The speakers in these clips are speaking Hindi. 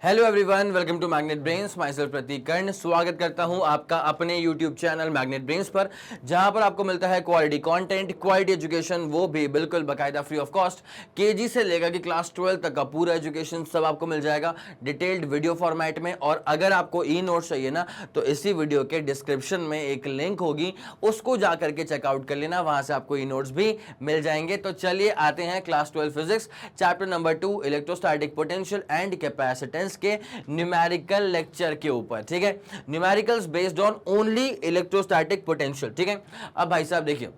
Hello everyone, welcome to magnet brains. Myself Prateek Karn स्वागत करता हूं आपका अपने यूट्यूब चैनल मैग्नेट ब्रेन्स पर, जहां पर आपको मिलता है क्वालिटी कंटेंट, क्वालिटी एजुकेशन, वो भी बिल्कुल बाकायदा फ्री ऑफ कॉस्ट। केजी से लेकर कि क्लास 12 तक का पूरा एजुकेशन सब आपको मिल जाएगा डिटेल्ड वीडियो फॉर्मेट में। और अगर आपको ई नोट्स चाहिए ना, तो इसी वीडियो के डिस्क्रिप्शन में एक लिंक होगी, उसको जाकर के चेकआउट कर लेना, वहां से आपको ई नोट्स भी मिल जाएंगे। तो चलिए आते हैं class 12 physics chapter number 2 electrostatic potential and capacitance के न्यूमेरिकल लेक्चर के ऊपर। ठीक है, numericals based on only electrostatic potential. ठीक है, अब भाई साहब देखिए,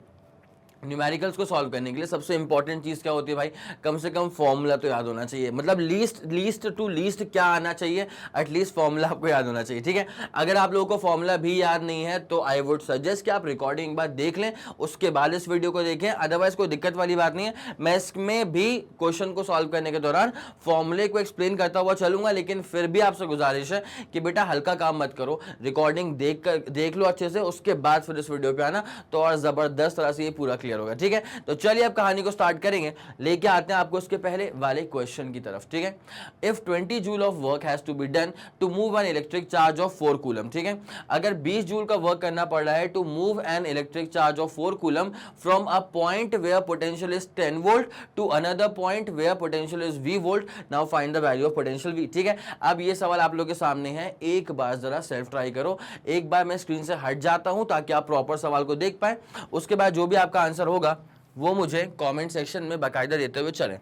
न्यूमेरिकल्स को सॉल्व करने के लिए सबसे इंपॉर्टेंट चीज क्या होती है भाई? कम से कम फॉर्मूला तो याद होना चाहिए। मतलब लीस्ट टू लीस्ट क्या आना चाहिए? एटलीस्ट फॉर्मूला आपको याद होना चाहिए। ठीक है, अगर आप लोगों को फॉर्मूला भी याद नहीं है तो आई वुड सजेस्ट कि आप रिकॉर्डिंग एक बार देख लें, उसके बाद इस वीडियो को देखें। अदरवाइज कोई दिक्कत वाली बात नहीं है, मैं इसमें भी क्वेश्चन को सॉल्व करने के दौरान फॉर्मूले को एक्सप्लेन करता हुआ चलूंगा। लेकिन फिर भी आपसे गुजारिश है कि बेटा हल्का काम मत करो, रिकॉर्डिंग देख लो अच्छे से, उसके बाद फिर इस वीडियो पे आना, तो और जबरदस्त तरह से ये पूरा होगा। ठीक है, तो चलिए अब कहानी को स्टार्ट करेंगे। लेके आते हैं आपको इसके पहले वाले क्वेश्चन की तरफ। ठीक है, if 20 joule of work has to be done to move an electric charge of 4 coulomb. ठीक है, अगर 20 जूल का वर्क करना पड़ रहा है to move an electric charge of 4 coulomb from a point where potential is 10 volt to another point where potential is v volt, now find the value of potential v। ठीक है, अब ये सवाल आप लोगों के सामने है, एक बार जरा सेल्फ ट्राई करो। एक बार मैं स्क्रीन से हट जाता हूं ताकि आप प्रॉपर सवाल को देख पाए, उसके बाद जो भी आपका आंसर होगा वो मुझे कमेंट सेक्शन में बाकायदा देते हुए चलें।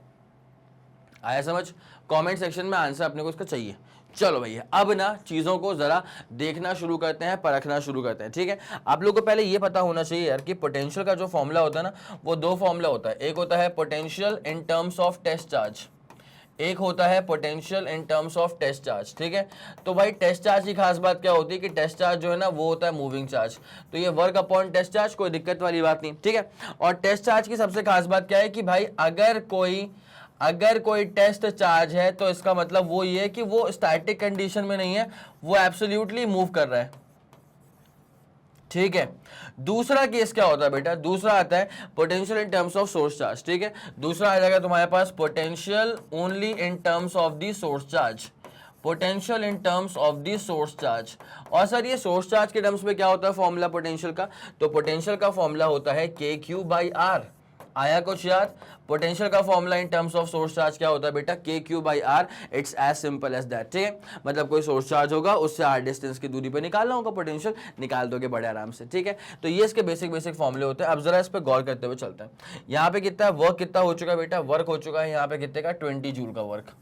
आया समझ? कमेंट सेक्शन में आंसर अपने को इसका चाहिए। चलो भैया, अब ना चीजों को जरा देखना शुरू करते हैं, परखना शुरू करते हैं। ठीक है, आप लोगों को पहले ये पता होना चाहिए यार कि पोटेंशियल का जो फॉर्मूला होता है ना, वो दो फॉर्मूला होता है। एक होता है potential in terms of test charge, एक होता है potential in terms of test charge. ठीक है, तो भाई टेस्ट चार्ज की खास बात क्या होती है कि टेस्ट चार्ज जो है ना वो होता है मूविंग चार्ज, तो ये वर्क अपॉन टेस्ट चार्ज, कोई दिक्कत वाली बात नहीं। ठीक है, और टेस्ट चार्ज की सबसे खास बात क्या है कि भाई अगर कोई टेस्ट चार्ज है तो इसका मतलब वो ये है कि वो स्टैटिक कंडीशन में नहीं है, वो एब्सोल्युटली मूव कर रहा है। ठीक है, दूसरा केस क्या होता है बेटा? दूसरा आता है potential in terms of source charge. ठीक है, दूसरा आ जाएगा तुम्हारे पास potential only in terms of the source charge, potential in terms of the source charge. और सर ये सोर्स चार्ज के टर्म्स में क्या होता है फॉर्मूला पोटेंशियल का? तो पोटेंशियल का फॉर्मूला होता है KQ/R। आया कुछ याद? पोटेंशियल का formula in terms of source charge क्या होता है बेटा? KQ/R। It's as simple as that. ठीक है, मतलब कोई सोर्स चार्ज होगा, उससे R डिस्टेंस की दूरी पे निकालना होगा पोटेंशियल, निकाल दोगे बड़े आराम से। ठीक है, तो ये इसके बेसिक फॉर्मूले होते हैं। अब जरा इस पे गौर करते हुए चलते हैं। यहाँ पे कितना वर्क कितना हो चुका है बेटा? वर्क हो चुका है यहाँ पे कितने का? 20 जूल का वर्क।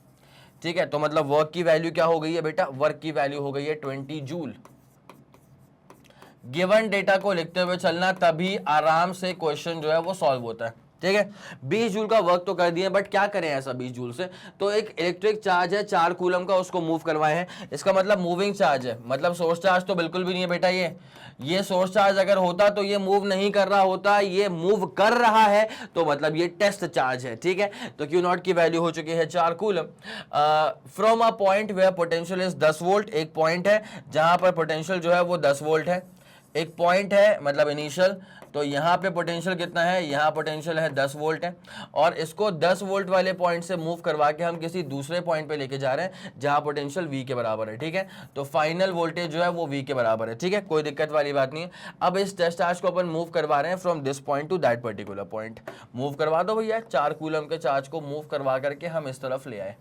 ठीक है, तो मतलब वर्क की वैल्यू क्या हो गई है बेटा? वर्क की वैल्यू हो गई है 20 जूल। गिवन डेटा को लिखते हुए चलना, तभी आराम से क्वेश्चन जो है वो सॉल्व होता है। ठीक है, 20 जूल का वर्क तो कर दिए, बट क्या करें ऐसा 20 जूल से? तो एक इलेक्ट्रिक चार्ज है 4 कूलम का, उसको मूव करवाए हैं, इसका मतलब मूविंग चार्ज है। मतलब सोर्स चार्ज तो बिल्कुल भी नहीं है बेटा। ये सोर्स चार्ज अगर होता तो ये मूव नहीं कर रहा होता, ये मूव कर रहा है, तो मतलब ये टेस्ट चार्ज है। ठीक है, तो क्यू नॉट की वैल्यू हो चुकी है 4 coulomb from a point where potential is 10 volt. एक पॉइंट है जहां पर पोटेंशियल जो है वो 10 वोल्ट है, एक पॉइंट है मतलब इनिशियल। तो यहाँ पे पोटेंशियल कितना है? यहाँ पोटेंशियल है 10 वोल्ट है, और इसको 10 वोल्ट वाले पॉइंट से मूव करवा के हम किसी दूसरे पॉइंट पे लेके जा रहे हैं जहाँ पोटेंशियल V के बराबर है। ठीक है, तो फाइनल वोल्टेज जो है वो V के बराबर है। ठीक है, कोई दिक्कत वाली बात नहीं है। अब इस टेस्ट चार्ज को अपन मूव करवा रहे हैं from this point two that particular point. Move करवा दो भैया, 4 कूलम के चार्ज को मूव करवा करके हम इस तरफ ले आए,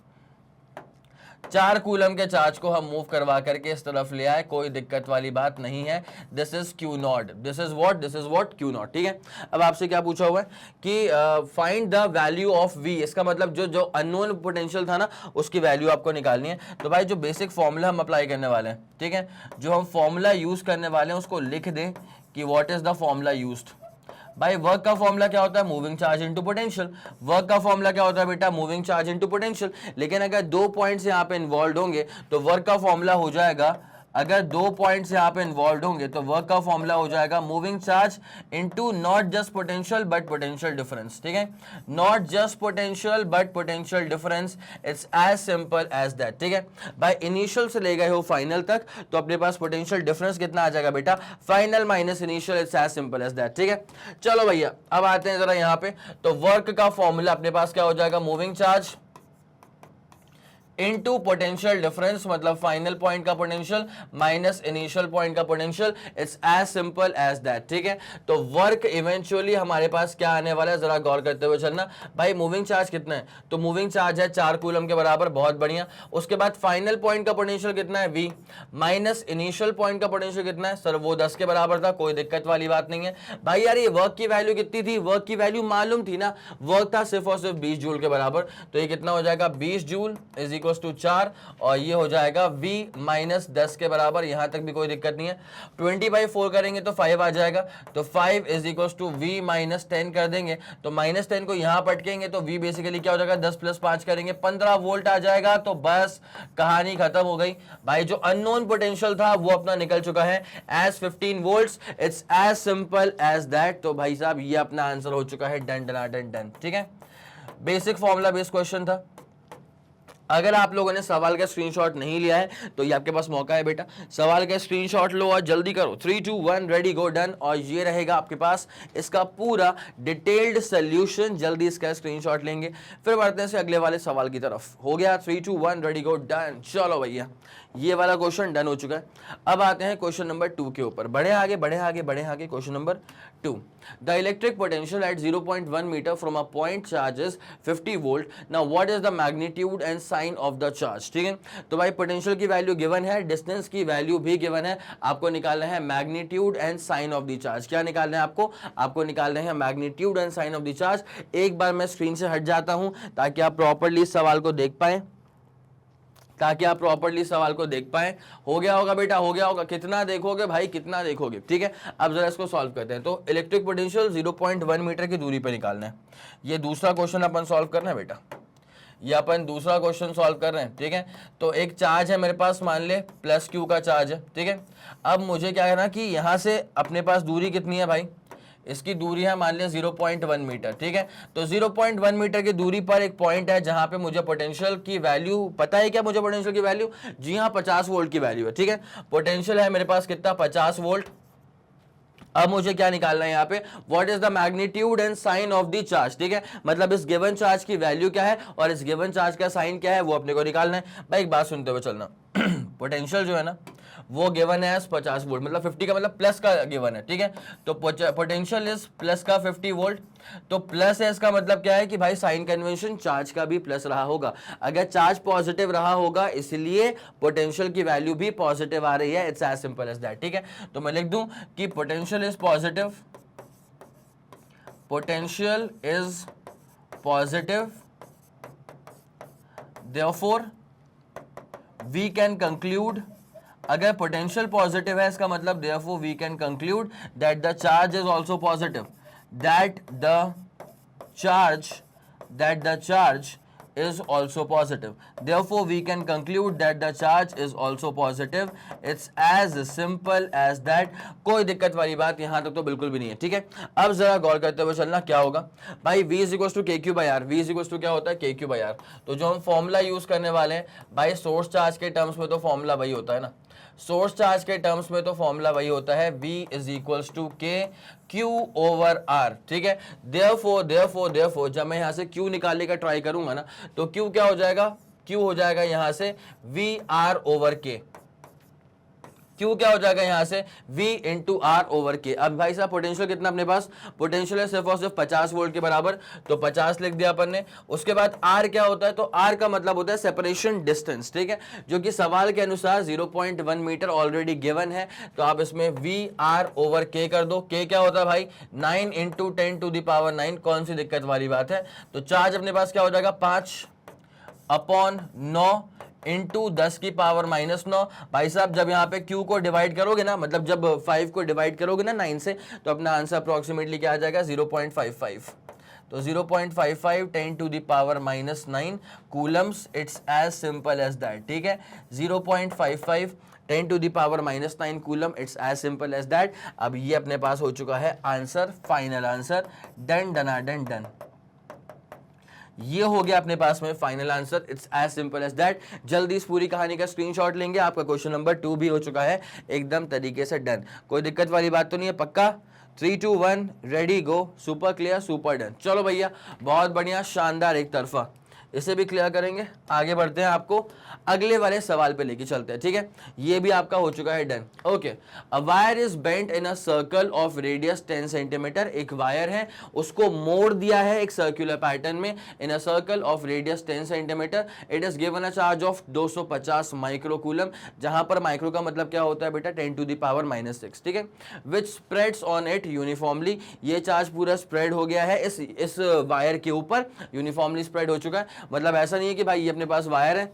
4 कूलम के चार्ज को हम मूव करवा करके इस तरफ ले आए, कोई दिक्कत वाली बात नहीं है। This is Q not, this is what Q not. ठीक है, अब आपसे क्या पूछा हुआ है कि find the value of V। इसका मतलब जो अननोन पोटेंशियल था ना, उसकी वैल्यू आपको निकालनी है। तो भाई जो बेसिक फॉर्मूला हम अप्लाई करने वाले हैं, ठीक है, जो हम फॉर्मूला यूज करने वाले हैं उसको लिख दें कि what is the formula used. भाई वर्क का फॉर्मूला क्या होता है? Moving charge into potential. Work का फॉर्मूला क्या होता है बेटा? Moving charge into potential. लेकिन अगर 2 पॉइंट्स यहाँ पे इन्वॉल्व होंगे तो वर्क का फॉर्मूला हो जाएगा, अगर 2 पॉइंट्स यहाँ पे इन्वॉल्व होंगे तो वर्क का फॉर्मूला हो जाएगा moving charge into not just potential but potential difference. ठीक है, not just potential but potential difference, it's as simple as that. ठीक है, भाई इनिशियल से ले गए हो फाइनल तक, तो अपने पास पोटेंशियल डिफरेंस कितना आ जाएगा बेटा? Final minus initial, it's as simple as that. ठीक है, चलो भैया अब आते हैं जरा यहाँ पे। तो वर्क का फॉर्मूला अपने पास क्या हो जाएगा? Moving charge into potential difference, मतलब फाइनल पॉइंट का पोटेंशियल माइनस इनिशियल पॉइंट का potential. It's as simple as that, ठीक है। तो वर्क इवेंचुअली हमारे पास क्या आने वाला है, जरा गौर करते हुए चलना। भाई मूविंग चार्ज कितना है, तो मूविंग चार्ज है 4 कूलम के बराबर, बहुत बढ़िया। उसके बाद फाइनल पॉइंट का पोटेंशियल कितना है v, माइनस इनिशियल पॉइंट का पोटेंशियल कितना है सर, वो 10 के बराबर था, कोई दिक्कत वाली बात नहीं है। भाई यार ये वर्क की वैल्यू कितनी थी, वर्क की वैल्यू मालूम थी ना, वर्क था सिर्फ और सिर्फ 20 जूल के बराबर, तो ये कितना हो जाएगा 20 जूल इज इक्वल टू 4, और ये हो जाएगा v माइनस 10 के बराबर, यहां तक भी कोई दिक्कत नहीं है। 20/4 करेंगे तो 5 आ जाएगा, तो 5 is equal to v minus 10 कर देंगे, तो माइनस 10 को यहां पटकेंगे तो v बेसिकली क्या हो जाएगा 10 प्लस 5 करेंगे 15 वोल्ट आ जाएगा। तो बस कहानी खत्म हो गई भाई, जो अननोन पोटेंशियल था वो अपना निकल चुका है as 15 volts. It's as simple as that. तो भाई साहब ये अपना आंसर हो चुका है, डन डन डन डन, ठीक है। बेसिक फॉर्मूला बेस्ड क्वेश्चन था। अगर आप लोगों ने सवाल का स्क्रीनशॉट नहीं लिया है तो ये आपके पास मौका है बेटा, सवाल का स्क्रीनशॉट लो और जल्दी करो। 3 2 1 रेडी गो डन, और ये रहेगा आपके पास इसका पूरा डिटेल्ड सोल्यूशन। जल्दी इसका स्क्रीनशॉट लेंगे, फिर बढ़ते हैं से अगले वाले सवाल की तरफ। हो गया 3 2 1 रेडी गो डन। चलो भैया ये वाला क्वेश्चन डन हो चुका है। अब आते हैं क्वेश्चन नंबर 2 के ऊपर, बढ़े आगे बढ़े आगे बढ़े आगे। Question number 2, the electric potential at 0.1 metre from a point charge is 50 volt, now what is the magnitude and sign of the charge, ठीक है। तो भाई पोटेंशियल की वैल्यू गिवन है, डिस्टेंस की वैल्यू भी गिवन है, आपको निकालना है magnitude and sign of the charge. क्या निकालना है आपको निकालना है magnitude and sign of the charge. एक बार मैं स्क्रीन से हट जाता हूं ताकि आप प्रॉपर्ली सवाल को देख पाए, सवाल को देख पाए। हो गया होगा बेटा, हो गया होगा। कितना देखोगे भाई, कितना देखोगे, ठीक है। अब जरा इसको सॉल्व करते हैं। तो इलेक्ट्रिक पोटेंशियल 0.1 मीटर की दूरी पे निकालना है। ये दूसरा क्वेश्चन अपन सॉल्व करना है बेटा, ये अपन दूसरा क्वेश्चन सॉल्व कर रहे हैं, ठीक है। तो एक चार्ज है मेरे पास, मान ले प्लस क्यू का चार्ज है, ठीक है। अब मुझे क्या करना कि यहां से अपने पास दूरी कितनी है भाई, इसकी दूरी है मान लिया 0.1 मीटर, ठीक है। तो 0.1 मीटर की दूरी पर एक पॉइंट है जहां पे मुझे पोटेंशियल की वैल्यू पता है। क्या मुझे पोटेंशियल की वैल्यू, जी हाँ 50 वोल्ट की वैल्यू है, ठीक है। पोटेंशियल है मेरे पास कितना 50 वोल्ट। अब मुझे क्या निकालना है यहाँ पे, what is the magnitude and sign of the charge, ठीक है। मतलब इस गिवन चार्ज की वैल्यू क्या है और इस गिवन चार्ज का साइन क्या है वो अपने को निकालना है। भाई एक बात सुनते हुए चलना पोटेंशियल जो है ना वो गिवन है 50 वोल्ट, मतलब 50 का मतलब प्लस का गिवन है, ठीक है। तो पोटेंशियल इज प्लस का 50 वोल्ट, तो प्लस है इसका मतलब क्या है कि भाई साइन कन्वेंशन चार्ज का भी प्लस रहा होगा। अगर चार्ज पॉजिटिव रहा होगा इसलिए पोटेंशियल की वैल्यू भी पॉजिटिव आ रही है। It's as simple as that, ठीक है। तो मैं लिख दूं कि potential is positive, potential is positive, therefore we can conclude, अगर पोटेंशियल पॉजिटिव है इसका मतलब therefore we can conclude that the charge is also positive, that the charge is also positive, therefore we can conclude that the charge is also positive. It's as simple as that। कोई दिक्कत वाली बात यहां तक तो बिल्कुल भी नहीं है, ठीक है। अब जरा गौर करते हुए चलना, क्या होगा भाई v is equal to K Q by R, v is equal to क्या होता है के क्यू बाई आर। तो जो हम फॉर्मूला यूज करने वाले हैं भाई, सोर्स चार्ज के टर्म्स में तो फॉर्मूला वही होता है ना, सोर्स चार्ज के टर्म्स में तो फॉर्मूला वही होता है, v is equals to K Q over are, ठीक है। देयरफॉर जब मैं यहां से q निकालने का ट्राई करूंगा ना तो q क्या हो जाएगा, q हो जाएगा यहां से v r over k, Q क्या हो जाएगा यहां से V इंटू आर ओवर के। अब भाई साहब पोटेंशियल कितना अपने पास, पोटेंशियल है सिर्फ और सिर्फ 50 वोल्ट के बराबर, तो 50 लिख दिया अपन ने। उसके बाद R क्या होता है, तो R का मतलब होता है सेपरेशन डिस्टेंस, ठीक है, जो कि सवाल के अनुसार 0.1 मीटर ऑलरेडी गिवन है। तो आप इसमें V R ओवर K कर दो। K क्या होता है भाई 9 इंटू 10 टू द पावर 9, कौन सी दिक्कत वाली बात है। तो चार्ज अपने पास क्या हो जाएगा 5/9 इंटू 10 की पावर -9। भाई साहब जब यहाँ पे Q को डिवाइड करोगे ना, मतलब जब 5 को डिवाइड करोगे ना 9 से, तो अपना आंसर अप्रोक्सीमेटली क्या आ जाएगा 0.55। तो 0.55 10 to the power -9 coulombs. It's as simple as that, ठीक है। 0.55 10 to the power -9 coulomb, it's as simple as that. अब ये अपने पास हो चुका है आंसर, फाइनल आंसर, डन डना डन डन। ये हो गया अपने पास में final answer. It's as simple as that. जल्दी इस पूरी कहानी का स्क्रीनशॉट लेंगे, आपका क्वेश्चन नंबर 2 भी हो चुका है एकदम तरीके से डन। कोई दिक्कत वाली बात तो नहीं है, पक्का। 3 2 1 रेडी गो, सुपर क्लियर, सुपर डन। चलो भैया बहुत बढ़िया, शानदार एक तरफा। इसे भी क्लियर करेंगे, आगे बढ़ते हैं, आपको अगले वाले सवाल पे लेके चलते हैं, ठीक है। ये भी आपका हो चुका है done. Okay, a wire is bent in a circle of radius 10 centimetre. एक वायर है, उसको मोड़ दिया है एक सर्कुलर पैटर्न में, in a circle of radius 10 centimetre. It is given a charge of 250 microcoulomb, जहां पर माइक्रो का मतलब क्या होता है बेटा, 10⁻⁻⁶, ठीक है। विच स्प्रेड्स ऑन इट यूनिफॉर्मली। ये चार्ज पूरा स्प्रेड हो गया है इस वायर के ऊपर, यूनिफॉर्मली स्प्रेड हो चुका है। मतलब ऐसा नहीं है कि भाई ये अपने पास वायर है,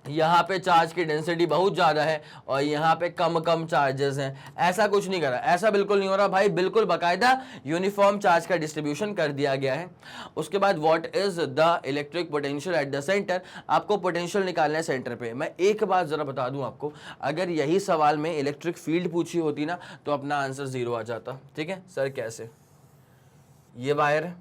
यहाँ पे चार्ज की डेंसिटी बहुत ज़्यादा है और यहाँ पे कम कम चार्जेस हैं, ऐसा कुछ नहीं करा, ऐसा बिल्कुल नहीं हो रहा भाई, बिल्कुल बाकायदा यूनिफॉर्म चार्ज का डिस्ट्रीब्यूशन कर दिया गया है। उसके बाद what is the electric potential eight the centre. आपको पोटेंशियल निकालना है सेंटर पे। मैं एक बात ज़रा बता दूं आपको, अगर यही सवाल में इलेक्ट्रिक फील्ड पूछी होती ना तो अपना आंसर 0 आ जाता, ठीक है सर। कैसे, ये वायर है,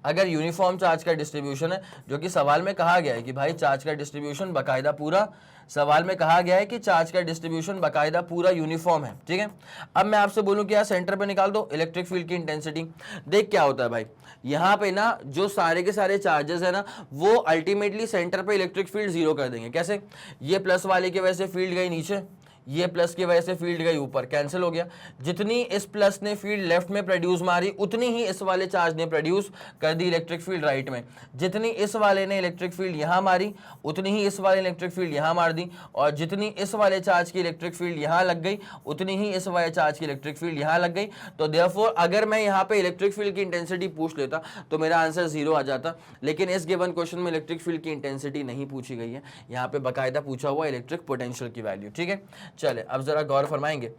अगर यूनिफॉर्म चार्ज का डिस्ट्रीब्यूशन है, जो कि सवाल में कहा गया है कि भाई चार्ज का डिस्ट्रीब्यूशन बाकायदा पूरा, सवाल में कहा गया है कि चार्ज का डिस्ट्रीब्यूशन बाकायदा पूरा यूनिफॉर्म है, ठीक है। अब मैं आपसे बोलूं कि यार सेंटर पे निकाल दो इलेक्ट्रिक फील्ड की इंटेंसिटी। देख क्या होता है भाई, यहाँ पे ना जो सारे के सारे चार्जेस है ना, वो अल्टीमेटली सेंटर पे इलेक्ट्रिक फील्ड 0 कर देंगे। कैसे, ये प्लस वाले की वजह से फील्ड गई नीचे, ये प्लस की वजह से फील्ड गई ऊपर, कैंसिल हो गया। जितनी इस प्लस ने फील्ड लेफ्ट में प्रोड्यूस मारी, उतनी ही इस वाले चार्ज ने प्रोड्यूस कर दी इलेक्ट्रिक फील्ड राइट में। जितनी इस वाले ने इलेक्ट्रिक फील्ड यहाँ मारी, उतनी ही इस वाले इलेक्ट्रिक फील्ड यहाँ मार दी, और जितनी इस वाले चार्ज की इलेक्ट्रिक फील्ड यहाँ लग गई, उतनी ही इस वाले चार्ज की इलेक्ट्रिक फील्ड यहाँ लग गई। तो देयरफॉर अगर मैं यहाँ पे इलेक्ट्रिक फील्ड की इंटेंसिटी पूछ लेता तो मेरा आंसर 0 आ जाता, लेकिन इस गिवन क्वेश्चन में इलेक्ट्रिक फील्ड की इंटेंसिटी नहीं पूछी गई है, यहाँ पे बाकायदा पूछा हुआ इलेक्ट्रिक पोटेंशियल की वैल्यू, ठीक है। चले अब जरा गौर फरमाएंगे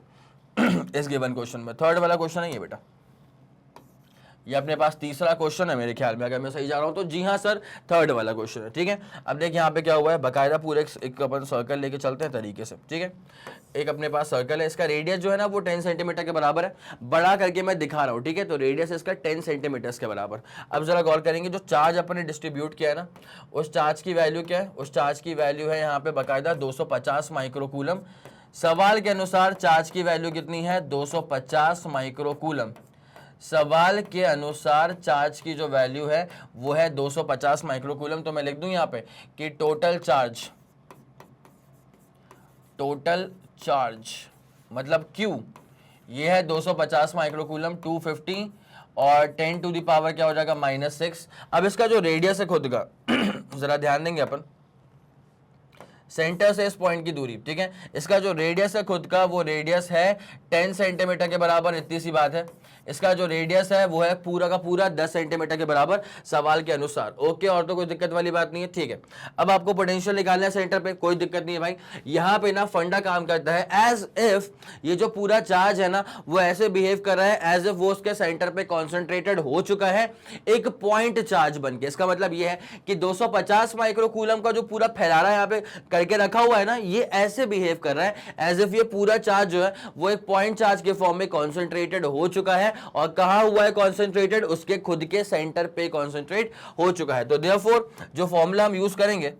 इस गिवन क्वेश्चन में। थर्ड वाला क्वेश्चन है ये बेटा, ये अपने पास तीसरा क्वेश्चन है मेरे ख्याल में, अगर मैं सही जा रहा हूं तो। जी हाँ सर, थर्ड वाला क्वेश्चन है, ठीक है। अब देख यहाँ पे क्या हुआ है, बाकायदा पूरे एक अपन सर्कल लेके चलते हैं तरीके से, ठीक है। एक अपने पास सर्कल है, इसका रेडियस जो है ना वो 10 सेंटीमीटर के बराबर है, बड़ा करके मैं दिखा रहा हूँ, ठीक है। तो रेडियस इसका 10 सेंटीमीटर के बराबर। अब जरा गौर करेंगे, जो चार्ज अपन ने डिस्ट्रीब्यूट किया है ना, उस चार्ज की वैल्यू क्या है, उस चार्ज की वैल्यू है यहाँ पे बाकायदा 250 माइक्रोकूलम। सवाल के अनुसार चार्ज की वैल्यू कितनी है, 250 माइक्रोकूलम। सवाल के अनुसार चार्ज की जो वैल्यू है वो है 250 माइक्रोकूलम। तो मैं लिख दूं यहाँ पे कि टोटल चार्ज मतलब Q, ये है 250 माइक्रोकूलम, 250 और 10 टू द पावर क्या हो जाएगा, -6। अब इसका जो रेडियस है खुद का जरा ध्यान देंगे अपन, सेंटर से इस पॉइंट की दूरी, ठीक है। इसका जो रेडियस है खुद का, वो रेडियस है 10 सेंटीमीटर के बराबर, इतनी सी बात है। इसका जो रेडियस है वो है पूरा का पूरा 10 सेंटीमीटर के बराबर सवाल के अनुसार। ओके, और तो कोई दिक्कत वाली बात नहीं है, ठीक है। अब आपको पोटेंशियल निकालना है सेंटर पे, कोई दिक्कत नहीं है भाई। यहाँ पे ना फंडा काम करता है एज इफ ये जो पूरा चार्ज है ना वो ऐसे बिहेव कर रहा है एज इफ वो उसके सेंटर पे कॉन्सेंट्रेटेड हो चुका है एक पॉइंट चार्ज बन के। इसका मतलब ये है कि 250 माइक्रोकूलम का जो पूरा फैलाना यहाँ पे करके रखा हुआ है ना, ये ऐसे बिहेव कर रहा है एज इफ ये पूरा चार्ज जो है वो एक पॉइंट चार्ज के फॉर्म में कॉन्सेंट्रेटेड हो चुका है, और कहां हुआ है कॉन्सेंट्रेटेड, उसके खुद के सेंटर पे कॉन्सेंट्रेट हो चुका है। तो देयरफॉर जो फॉर्मूला हम यूज करेंगे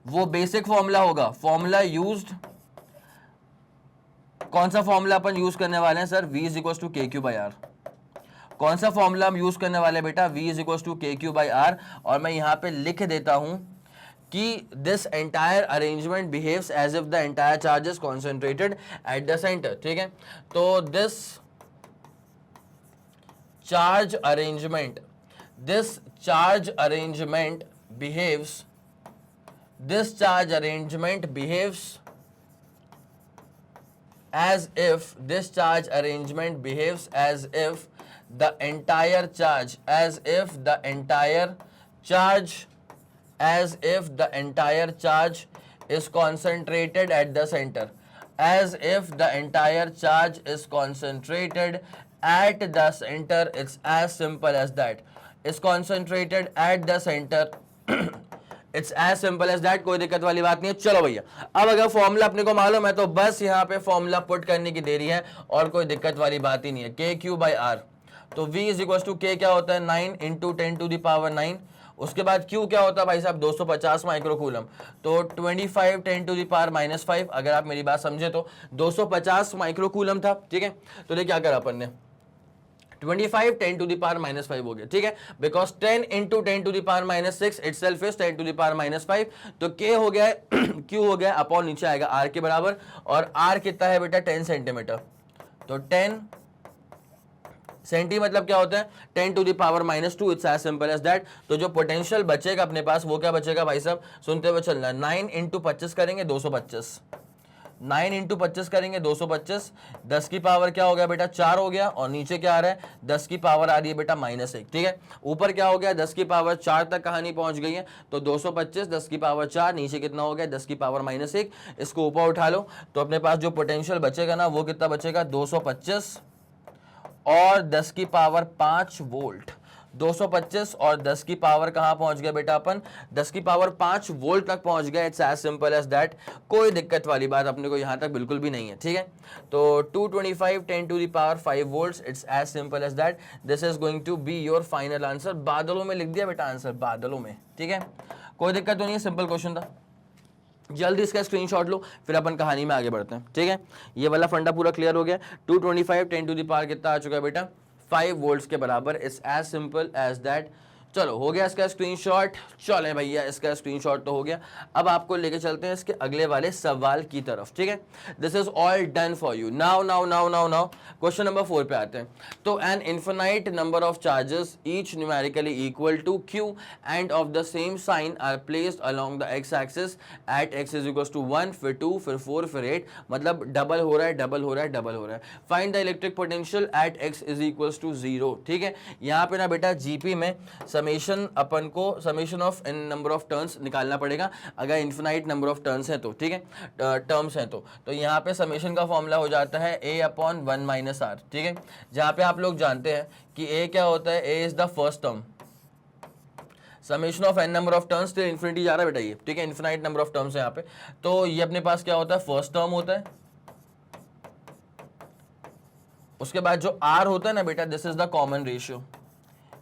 वो बेसिक फॉर्मूला होगा, फॉर्मूला यूज्ड। कौन सा फॉर्मूला अपन यूज करने वाले हैं sir, V is equal to KQ/R। कौन सा फॉर्मूला हम यूज करने वाले हैं बेटा, V is equal to KQ/R। और मैं यहां पे लिख देता हूं कि this entire arrangement behaves as if the entire charge is concentrated at the centre, ठीक है। तो this charge arrangement behaves as if the entire charge is concentrated at the center, as if the entire charge is concentrated at the center. It's as simple as that. Is concentrated at the center. It's as simple as that. कोई दिक्कत वाली बात नहीं है। चलो भैया, अब अगर फॉर्मूला अपने को मालूम है तो बस यहाँ पे फॉर्मूला पुट करने की देरी है और कोई दिक्कत वाली बात ही नहीं है। KQ/R, तो V is equal to K क्या होता है, 9 इंटू 10 टू द पावर 9। उसके बाद Q क्या होता है भाई साहब, 250 माइक्रोकूलम, तो 25 10 टू द पावर -5। अगर आप मेरी बात समझे तो 250 माइक्रोकूलम था, ठीक है। तो देखिए क्या करा अपन ने, 25 10 टू द पावर -5 हो गया, ठीक है, because 10 into 10 to the power -6 itself is 10 to the power -5, तो K हो गया है Q हो गया अपॉन नीचे आएगा R के बराबर, और R कितना है बेटा 10 सेंटीमीटर, तो 10 सेंटी मतलब क्या होता है 10 to the power -2, it's as simple as that. तो जो पोटेंशियल बचेगा अपने पास वो क्या बचेगा भाई साहब, सुनते हुए चलना, 9 इंटू 25 करेंगे 225, 9 इंटू 25 करेंगे 225, 10 की पावर क्या हो गया बेटा 4 हो गया, और नीचे क्या आ रहा है 10 की पावर आ रही है बेटा -1, ठीक है, ऊपर क्या हो गया 10 की पावर 4 तक कहानी पहुंच गई है, तो 225 10 की पावर 4, नीचे कितना हो गया 10 की पावर -1, इसको ऊपर उठा लो, तो अपने पास जो पोटेंशियल बचेगा ना वो कितना बचेगा 225 और 10 की पावर 5 वोल्ट, 225 और 10 की पावर कहां पहुंच गया बेटा अपन 10 की पावर 5 वोल्ट तक पहुंच गया, it's as simple as that, कोई दिक्कत वाली बात अपने को यहां तक बिल्कुल भी नहीं है, ठीक है। तो 225 10 to the power 5 volts, it's as simple as that, this is going to be your final answer. बादलों में लिख दिया बेटा आंसर, बादलों में, ठीक है, कोई दिक्कत तो नहीं है, सिंपल क्वेश्चन था। जल्दी इसका स्क्रीनशॉट लो, फिर अपन कहानी में आगे बढ़ते हैं, ठीक है। ये वाला फंडा पूरा क्लियर हो गया। 225 10 टू द पावर कितना आ चुका है बेटा 5 वोल्ट्स के बराबर, it's as simple as that. चलो हो गया इसका स्क्रीनशॉट, चले भैया इसका स्क्रीनशॉट तो हो गया। अब आपको लेके चलते हैं इसके अगले वाले सवाल की तरफ, ठीक है। This is all done for you. Now now now now now question number 4 पे आते हैं। तो an infinite number of charges each numerically equal to Q and of the same sign are placed along the X axis at x is equal to 1, फिर 2, फिर 4, फिर 8, मतलब डबल हो रहा है, डबल हो रहा है, डबल हो रहा है। Find the electric potential at x is equal to 0, ठीक है। यहाँ पे ना बेटा जीपी में समेशन अपन को summation of in number of turns निकालना पड़ेगा, अगर इन्फिनाइट नंबर ऑफ टर्न्स हैं तो, ठीक है, टर्म्स हैं तो यहाँ पे समेशन का फॉर्मूला हो जाता है a अपॉन 1 - r, ठीक है, जहाँ पे आप लोग जानते हैं कि a क्या होता है, a is the first term, summation of n number of turns till infinity जा रहा है बेटा ये, ठीक है, इन्फिनाइट नंबर ऑफ टर्म्स है यहाँ पे, तो ये अपने पास क्या होता है फर्स्ट टर्म होता है, उसके बाद जो r होता है ना बेटा this is the common ratio,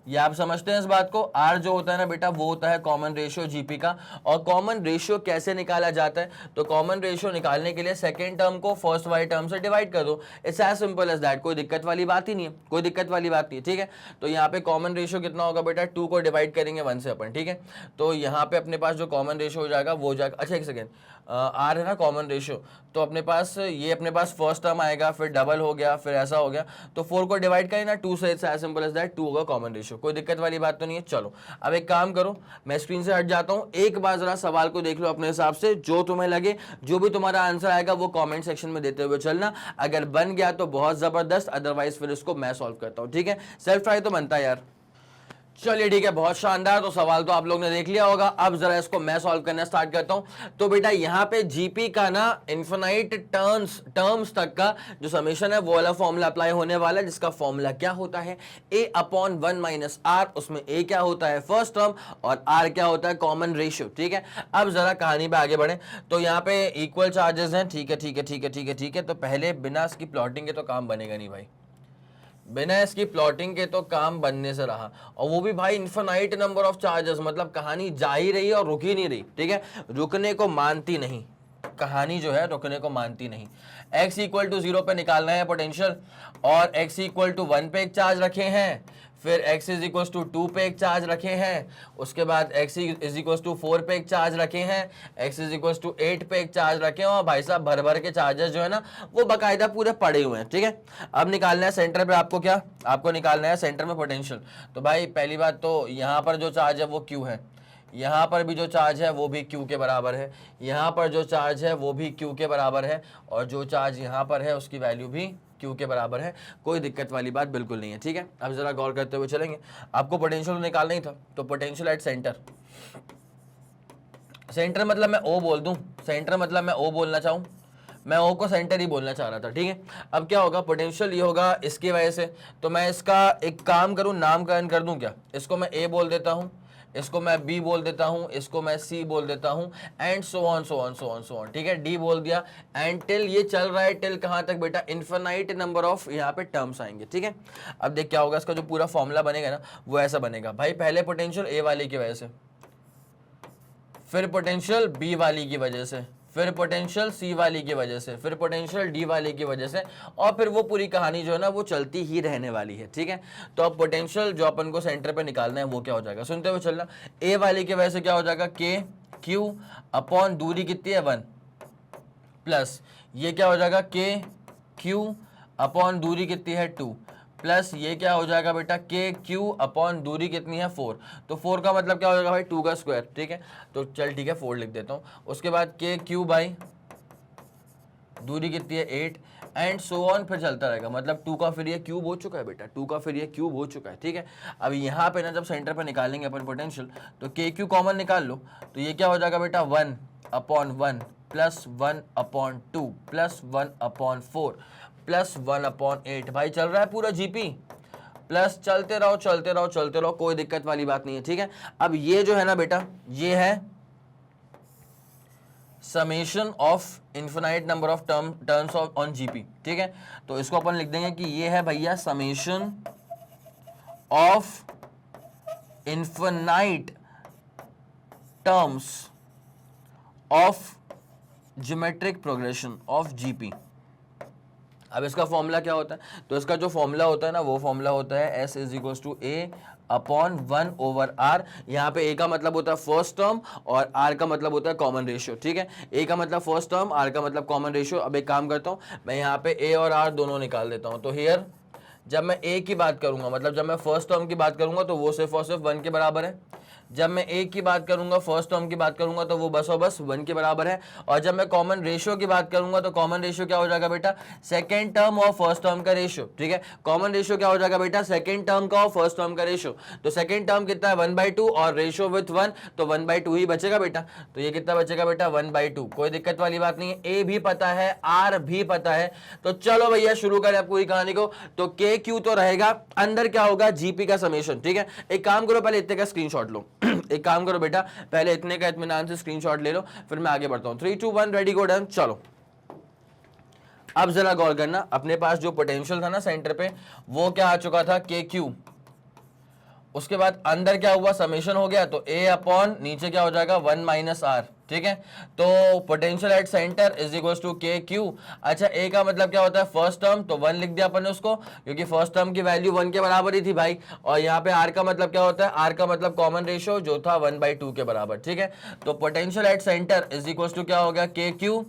ये आप समझते हैं इस बात को, R जो होता है ना बेटा वो होता है कॉमन रेशियो जीपी का। और कॉमन रेशियो कैसे निकाला जाता है, तो कॉमन रेशियो निकालने के लिए सेकंड टर्म को फर्स्ट वाली टर्म से डिवाइड कर दो, it's as simple as that, कोई दिक्कत वाली बात ही नहीं है, कोई दिक्कत वाली बात नहीं है, ठीक है। तो यहाँ पे कॉमन रेशियो कितना होगा बेटा 2 को डिवाइड करेंगे 1 से अपन, ठीक है, तो यहाँ पे अपने पास जो कॉमन रेशियो हो जाएगा वो हो जाएगा, अच्छा एक सेकेंड, R है ना कॉमन रेशियो, तो अपने पास ये अपने पास फर्स्ट टर्म आएगा, फिर डबल हो गया, फिर ऐसा हो गया, तो 4 को डिवाइड करें ना 2 से, it's as simple as that 2 होगा कॉमन रेशियो, कोई दिक्कत वाली बात तो नहीं है। चलो अब एक काम करो, मैं स्क्रीन से हट जाता हूं, एक बार जरा सवाल को देख लो अपने हिसाब से, जो तुम्हें लगे, जो भी तुम्हारा आंसर आएगा वो कमेंट सेक्शन में देते हुए चलना, अगर बन गया तो बहुत जबरदस्त, अदरवाइज फिर इसको मैं सॉल्व करता हूं, ठीक है, सेल्फ ट्राई तो बनता है यार। चलिए ठीक है, बहुत शानदार, तो सवाल तो आप लोग ने देख लिया होगा, अब जरा इसको मैं सॉल्व करना स्टार्ट करता हूं। तो बेटा यहाँ पे जीपी का ना इन्फिनाइट टर्म्स तक का जो समेशन है वो वाला फॉर्मूला अप्लाई होने वाला है, जिसका फॉर्मूला क्या होता है a अपॉन 1 - r, उसमें a क्या होता है फर्स्ट टर्म और r क्या होता है कॉमन रेशियो, ठीक है। अब जरा कहानी पे आगे बढ़े, तो यहाँ पे इक्वल चार्जेस हैं, ठीक है ठीक है ठीक है ठीक है ठीक है, तो पहले बिना इसकी प्लॉटिंग के तो काम बनेगा नहीं भाई, बिना इसकी प्लॉटिंग के तो काम बनने से रहा, और वो भी भाई इन्फिनाइट नंबर ऑफ चार्जेस, मतलब कहानी जा ही रही है और रुक ही नहीं रही, ठीक है, रुकने को मानती नहीं, कहानी जो है रुकने को मानती नहीं। x इक्वल टू 0 पे निकालना है पोटेंशियल, और x इक्वल टू 1 पे एक चार्ज रखे हैं, फिर x इज इक्वल टू 2 पे एक चार्ज रखे हैं, उसके बाद x इज इक्वल टू 4 पे एक चार्ज रखे हैं, x इज इक्वल टू 8 पे एक चार्ज रखे हैं, और भाई साहब भर भर के चार्जेस जो है ना वो बाकायदा पूरे पड़े हुए हैं, ठीक है। अब निकालना है सेंटर पे, आपको क्या, आपको निकालना है सेंटर में पोटेंशियल। तो भाई पहली बात तो यहाँ पर जो चार्ज है वो Q है, यहाँ पर भी जो चार्ज है वो भी Q के बराबर है, यहाँ पर जो चार्ज है वो भी Q के बराबर है, और जो चार्ज यहाँ पर है उसकी वैल्यू भी Q के बराबर है, कोई दिक्कत वाली बात बिल्कुल नहीं है, ठीक है। अब जरा गौर करते हुए चलेंगे, आपको पोटेंशियल निकालना ही था, तो पोटेंशियल एट सेंटर, सेंटर मतलब मैं O बोल दूं, सेंटर मतलब मैं O बोलना चाहूँ, मैं O को सेंटर ही बोलना चाह रहा था, ठीक है। अब क्या होगा, पोटेंशियल ये होगा इसकी वजह से, तो मैं इसका एक काम करूँ, नामकरण कर दूं क्या, इसको मैं A बोल देता हूँ, इसको मैं B बोल देता हूँ, इसको मैं C बोल देता हूँ, and so on so on so on so on, ठीक है, D बोल दिया, एंड टिल ये चल रहा है, टिल कहाँ तक बेटा इन्फिनाइट नंबर ऑफ यहाँ पे टर्म्स आएंगे, ठीक है। अब देख क्या होगा, इसका जो पूरा फॉर्मूला बनेगा ना वो ऐसा बनेगा, भाई पहले पोटेंशियल A वाली की वजह से, फिर पोटेंशियल B वाली की वजह से, फिर पोटेंशियल सी वाली की वजह से, फिर पोटेंशियल डी वाली की वजह से, और फिर वो पूरी कहानी जो है ना वो चलती ही रहने वाली है, ठीक है। तो अब पोटेंशियल जो अपन को सेंटर पे निकालना है वो क्या हो जाएगा, सुनते हुए चलना। ए वाली की वजह से क्या हो जाएगा, के क्यू अपॉन दूरी कितनी है 1, प्लस ये क्या हो जाएगा, के क्यू अपॉन दूरी कितनी है 2, प्लस ये क्या हो जाएगा बेटा, के क्यू अपॉन दूरी कितनी है 4, तो 4 का मतलब क्या हो जाएगा भाई 2 का स्क्वायर, ठीक है। तो चल ठीक है 4 लिख देता हूँ। उसके बाद के क्यू बाई दूरी कितनी है 8 एंड सो ऑन, फिर चलता रहेगा। मतलब 2 का फिर ये क्यूब हो चुका है बेटा, 2 का फिर ये क्यूब हो चुका है, ठीक है। अब यहाँ पे ना जब सेंटर पे निकालेंगे अपन पोटेंशियल, तो के क्यू कॉमन निकाल लो, तो ये क्या हो जाएगा बेटा 1 upon 1 plus 1 upon 2 plus 1 upon 4 plus 1 upon 8। भाई चल रहा है पूरा जीपी, प्लस चलते रहो चलते रहो चलते रहो, कोई दिक्कत वाली बात नहीं है, ठीक है। अब ये जो है ना बेटा, ये है summation of infinite number of terms of on GP, ठीक है। तो इसको अपन लिख देंगे कि ये है भैया summation of infinite terms of geometric progression of GP. अब इसका फॉर्मूला क्या होता है, तो इसका जो फॉर्मूला होता है ना वो फॉर्मूला होता है S is equal to A upon 1 over R. यहाँ पे ए का मतलब होता है फर्स्ट टर्म और आर का मतलब होता है कॉमन रेशियो, ठीक है। ए का मतलब फर्स्ट टर्म, आर का मतलब कॉमन रेशियो। अब एक काम करता हूँ, मैं यहाँ पे ए और आर दोनों निकाल देता हूँ। तो हियर जब मैं ए की बात करूंगा, मतलब जब मैं फर्स्ट टर्म की बात करूंगा तो वो सिर्फ और सिर्फ 1 के बराबर है। जब मैं ए की बात करूंगा, फर्स्ट टर्म की बात करूंगा, तो वो बस और बस 1 के बराबर है। और जब मैं कॉमन रेशियो की बात करूंगा तो कॉमन रेशियो क्या हो जाएगा बेटा, सेकंड टर्म और फर्स्ट टर्म का रेशियो, ठीक है। कॉमन रेशियो क्या हो जाएगा बेटा, सेकंड टर्म का और फर्स्ट टर्म का रेशियो। तो सेकंड टर्म कितना है 1/2 और रेशियो विथ 1, तो 1/2 ही बचेगा बेटा। तो ये कितना बचेगा बेटा 1/2, कोई दिक्कत वाली बात नहीं है। ए भी पता है, आर भी पता है। तो चलो भैया शुरू करें पूरी कहानी को। तो के क्यू तो रहेगा, अंदर क्या होगा जीपी का समेशन, ठीक है। एक काम करो, पहले इतने का स्क्रीनशॉट लो एक काम करो बेटा, पहले इतने का इत्मीनान से स्क्रीनशॉट ले लो, फिर मैं आगे बढ़ता हूं। 3 2 1 रेडी गो डन। चलो अब जरा गौर करना, अपने पास जो पोटेंशियल था ना सेंटर पे, वो क्या आ चुका था के क्यू। उसके बाद अंदर क्या हुआ, समेशन हो गया, तो ए अपॉन नीचे क्या हो जाएगा 1 माइनस आर, ठीक है। तो potential at centre is equal to K Q. अच्छा ए का मतलब क्या होता है फर्स्ट टर्म, तो 1 लिख दिया अपन ने उसको, क्योंकि फर्स्ट टर्म की वैल्यू 1 के बराबर ही थी भाई। और यहाँ पे आर का मतलब क्या होता है, आर का मतलब कॉमन रेशियो जो था 1/2 के बराबर, ठीक है। तो potential at centre is equal to क्या हो गया के क्यू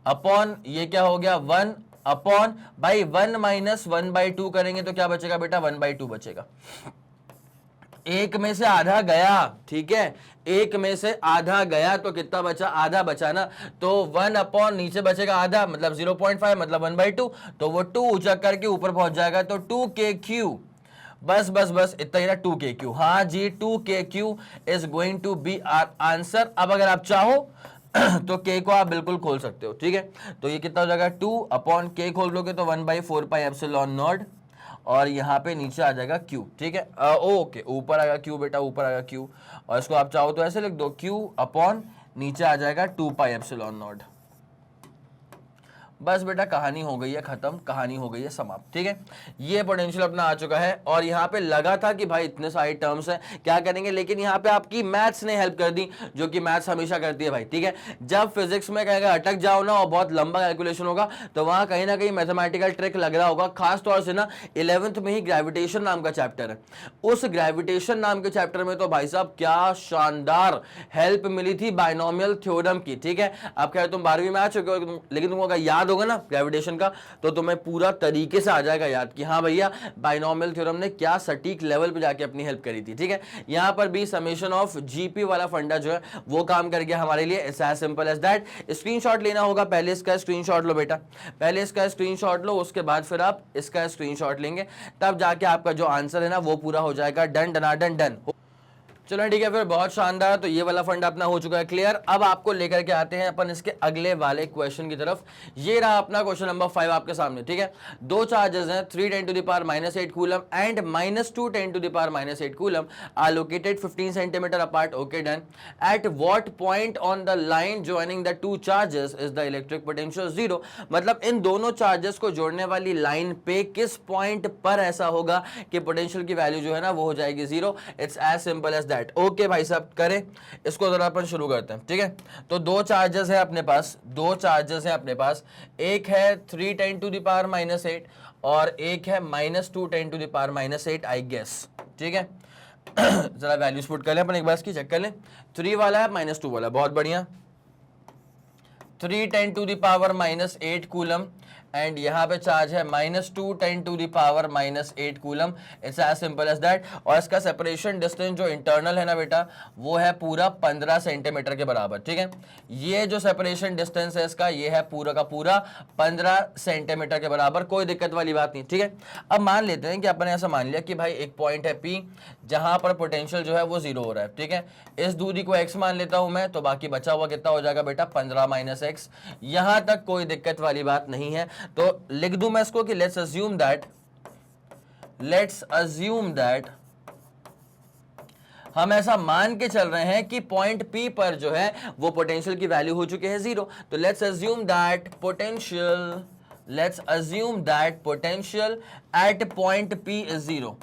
अपॉन ये क्या हो गया 1 अपॉन भाई 1 माइनस 1/2 करेंगे तो क्या बचेगा बेटा 1/2 बचेगा। एक में से आधा गया, ठीक है, एक में से आधा गया तो कितना बचा, आधा बचा ना। तो 1 अपॉन नीचे बचेगा आधा, मतलब 0.5 मतलब 1/2, तो वो 2 उचक करके ऊपर पहुंच जाएगा। तो 2kq, बस बस बस इतना ही ना, 2kq, हाँ जी 2kq is going to be our answer. अब अगर आप चाहो तो k को आप बिल्कुल खोल सकते हो, ठीक है। तो ये कितना हो जाएगा 2 अपॉन k खोल लोगे तो 1/4 एप्सिलॉन नॉट, और यहाँ पे नीचे आ जाएगा Q, ठीक है। ओके, ऊपर आएगा Q बेटा, ऊपर आएगा Q, और इसको आप चाहो तो ऐसे लिख दो Q अपॉन नीचे आ जाएगा 2 एप्सिलॉन नॉट। बस बेटा कहानी हो गई है खत्म, कहानी हो गई है समाप्त, ठीक है। ये पोटेंशियल अपना आ चुका है। और यहाँ पे लगा था कि भाई इतने सारे टर्म्स हैं क्या करेंगे, लेकिन यहाँ पे आपकी मैथ्स ने हेल्प कर दी, जो कि मैथ्स हमेशा करती है भाई, ठीक है। जब फिजिक्स में कहेगा अटक जाओ ना और बहुत लंबा कैलकुलेशन होगा, तो वहां कहीं ना कहीं मैथमेटिकल ट्रिक लग रहा होगा। खास तौर से ना 11th में ही ग्रेविटेशन नाम का चैप्टर है, उस ग्रेविटेशन नाम के चैप्टर में तो भाई साहब क्या शानदार हेल्प मिली थी बाइनोमियल थ्योरम की, ठीक है। आप कह रहे तुम 12वीं में आ चुके हो, लेकिन तुमको अगर याद होगा ना ग्रेविटेशन का, तो तुम्हें पूरा तरीके से आ जाएगा याद कि हाँ भैया बाइनोमियल थ्योरम ने क्या सटीक लेवल पे जाके अपनी हेल्प करी थी, ठीक है। यहां पर भी समेशन ऑफ जीपी वाला फंडा जो है वो काम कर गया हमारे लिए। It's as simple as that. Screenshot लेना होगा, पहले इसका स्क्रीनशॉट लो बेटा, पहले इसका स्क्रीनशॉट लो, उसके बाद फिर आप इसका स्क्रीनशॉट लेंगे, तब जाके आपका जो आंसर है ना वो पूरा हो जाएगा। डन डनाडन डन। चलो ठीक है फिर, बहुत शानदार। तो ये वाला फंड अपना हो चुका है क्लियर। अब आपको लेकर के आते हैं अपन इसके अगले वाले क्वेश्चन की तरफ। ये रहा अपना क्वेश्चन नंबर 5 आपके सामने, ठीक है। दो चार्जेस हैं 3 × 10⁻⁸ coulomb and -2 × 10⁻⁸ coulomb are located 15 centimetre apart. Okay done. At what point on the line joining the two charges is the electric potential 0। मतलब इन दोनों चार्जेस को जोड़ने वाली लाइन पे किस पॉइंट पर ऐसा होगा कि पोटेंशियल की वैल्यू जो है ना वो हो जाएगी 0। It's as simple as that. That. Okay भाई साहब, करें इसको जरा अपन शुरू करते हैं, ठीक है। तो दो चार्जेस है अपने पास, दो चार्जेस है अपने पास, एक है 3 10 टू द पावर -8 और एक है -2 10 to the power -8 I guess, ठीक है। जरा वैल्यूज पुट कर लें अपन एक बार इसकी, चेक कर लें। 3 वाला है, -2 वाला, बहुत बढ़िया। 3 10 to the power -8 coulomb and यहाँ पे चार्ज है -2 10 to the power -8 coulomb. It's as simple as that. और इसका सेपरेशन डिस्टेंस जो इंटरनल है ना बेटा, वो है पूरा 15 सेंटीमीटर के बराबर, ठीक है। ये जो सेपरेशन डिस्टेंस है इसका, ये है पूरा का पूरा 15 सेंटीमीटर के बराबर, कोई दिक्कत वाली बात नहीं, ठीक है। अब मान लेते हैं कि अपन ने ऐसा मान लिया कि भाई एक पॉइंट है P जहां पर पोटेंशियल जो है वो 0 हो रहा है, ठीक है। इस दूरी को x मान लेता हूं मैं, तो बाकी बचा हुआ कितना हो जाएगा बेटा, 15 - x। यहां तक कोई दिक्कत वाली बात नहीं है। तो लिख दूं मैं इसको कि लेट्स अज्यूम दैट हम ऐसा मान के चल रहे हैं कि पॉइंट P पर जो है वो पोटेंशियल की वैल्यू हो चुकी है 0। तो let's assume that potential at point P is 0।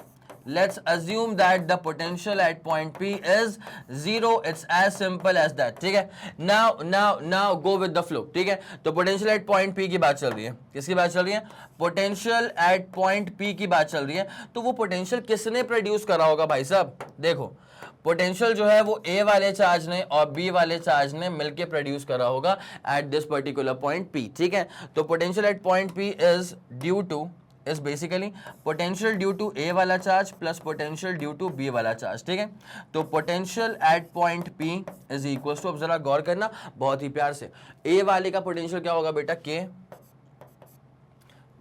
Let's assume that the potential at point P is 0. It's as simple as that, ठीक है। Now go with the flow, ठीक है। तो potential at point P की बात चल रही है, किसकी बात चल रही है, potential at point P की बात चल रही है। तो वो potential किसने प्रोड्यूस करा होगा भाई साहब, देखो पोटेंशियल जो है वो A वाले चार्ज ने और B वाले चार्ज ने मिलके प्रोड्यूस करा होगा at this particular point P, ठीक है। तो potential at point P is due to is basically potential due to A वाला charge plus potential due to B वाला चार्ज, ठीक है। तो potential at point P is equals to, अब जरा गौर करना बहुत ही प्यार से, A वाले का पोटेंशियल क्या होगा बेटा, K